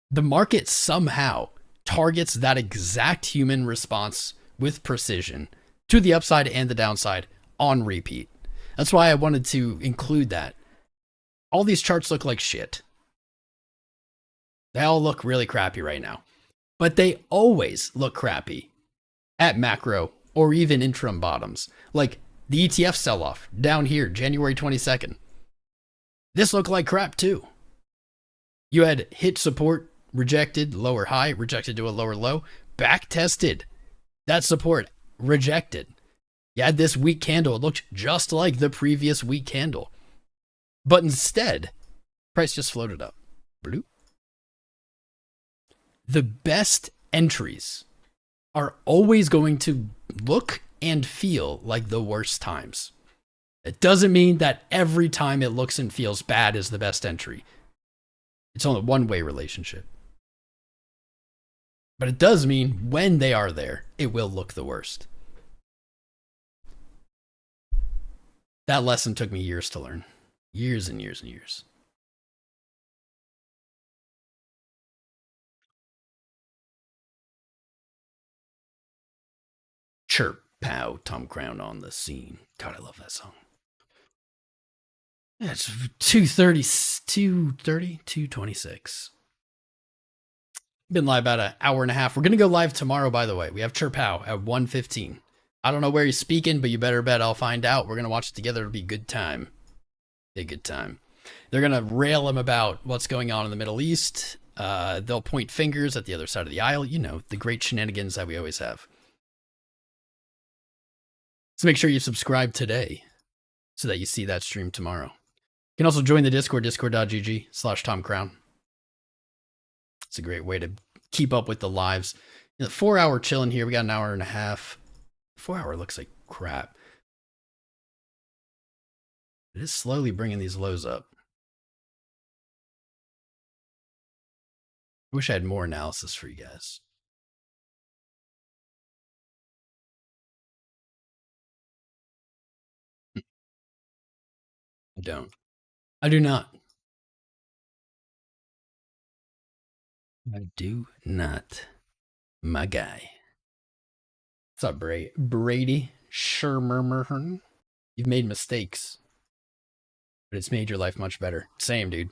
Speaker 1: The market somehow targets that exact human response with precision to the upside and the downside on repeat. That's why I wanted to include that. All these charts look like shit. They all look really crappy right now. But they always look crappy at macro or even interim bottoms. Like the ETF sell-off down here, January 22nd. This looked like crap too. You had hit support, rejected, lower high, rejected to a lower low, back tested. That support, rejected. You had this weak candle. It looked just like the previous weak candle. But instead, price just floated up. Bloop. The best entries are always going to look and feel like the worst times. It doesn't mean that every time it looks and feels bad is the best entry. It's only a one-way relationship. But it does mean when they are there, it will look the worst. That lesson took me years to learn. Years and years and years. Chirp, pow, Tom Crown on the scene. God, I love that song. Yeah, it's 2:30, 2:26. Been live about an hour and a half. We're going to go live tomorrow, by the way. We have Chirp Pow at 1:15. I don't know where he's speaking, but you better bet I'll find out. We're going to watch it together. It'll be a good time. Be a good time. They're going to rail him about what's going on in the Middle East. They'll point fingers at the other side of the aisle. You know, the great shenanigans that we always have. So make sure you subscribe today so that you see that stream tomorrow. You can also join the Discord, discord.gg/TomCrown. It's a great way to keep up with the lives. You know, 4 hour chilling here. We got an hour and a half. 4 hour looks like crap. It is slowly bringing these lows up. I wish I had more analysis for you guys. I don't. I do not. I do not. My guy. What's up, Brady Shermermern? You've made mistakes, but it's made your life much better. Same, dude.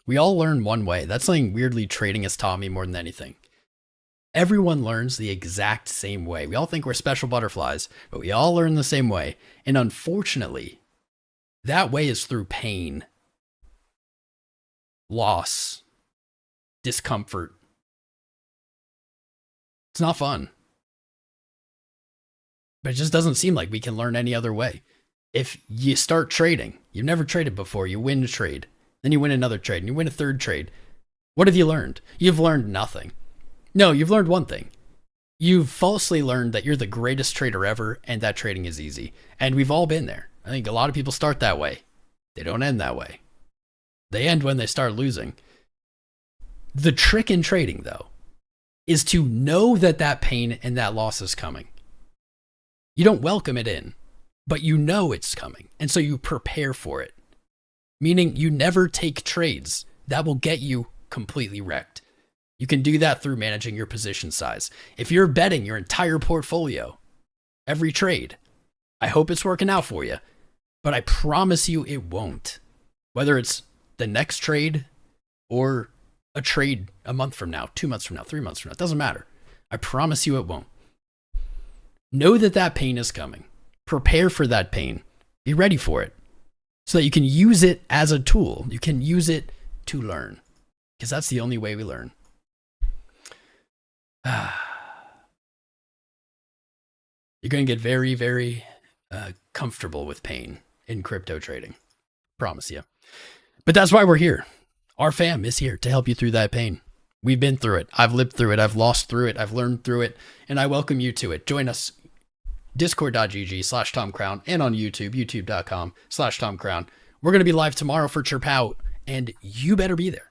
Speaker 1: We all learn one way. That's something weirdly trading has taught me more than anything. Everyone learns the exact same way. We all think we're special butterflies, but we all learn the same way. And unfortunately, that way is through pain, loss, discomfort. It's not fun. But it just doesn't seem like we can learn any other way. If you start trading, you've never traded before, you win a trade, then you win another trade, and you win a third trade. What have you learned? You've learned nothing. No, you've learned one thing. You've falsely learned that you're the greatest trader ever, and that trading is easy. And we've all been there. I think a lot of people start that way. They don't end that way. They end when they start losing. The trick in trading, though, is to know that that pain and that loss is coming. You don't welcome it in, but you know it's coming. And so you prepare for it. Meaning you never take trades that will get you completely wrecked. You can do that through managing your position size. If you're betting your entire portfolio, every trade, I hope it's working out for you, but I promise you it won't. Whether it's the next trade or a trade a month from now, 2 months from now, 3 months from now, it doesn't matter. I promise you it won't. Know that that pain is coming. Prepare for that pain. Be ready for it so that you can use it as a tool. You can use it to learn, because that's the only way we learn. You're going to get very, very comfortable with pain in crypto trading. Promise you. But that's why we're here. Our fam is here to help you through that pain. We've been through it. I've lived through it. I've lost through it. I've learned through it. And I welcome you to it. Join us. Discord.gg/TomCrown and on YouTube, youtube.com/TomCrown. We're going to be live tomorrow for Chirp Out, and you better be there.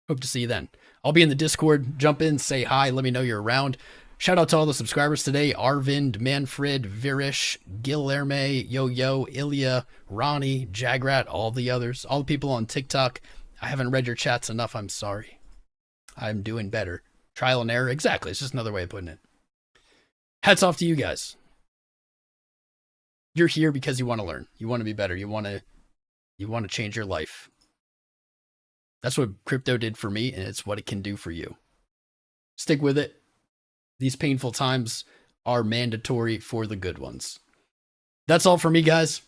Speaker 1: Hope to see you then. I'll be in the Discord. Jump in, say hi, let me know you're around. Shout out to all the subscribers today: Arvind, Manfred, Virish, Guilherme, Yo-Yo, Ilya, Ronnie, Jagrat, all the others, all the people on TikTok. I haven't read your chats enough. I'm sorry. I'm doing better. Trial and error. Exactly. It's just another way of putting it. Hats off to you guys. You're here because you want to learn. You want to be better. You want to change your life. That's what crypto did for me, and it's what it can do for you. Stick with it. These painful times are mandatory for the good ones. That's all for me, guys.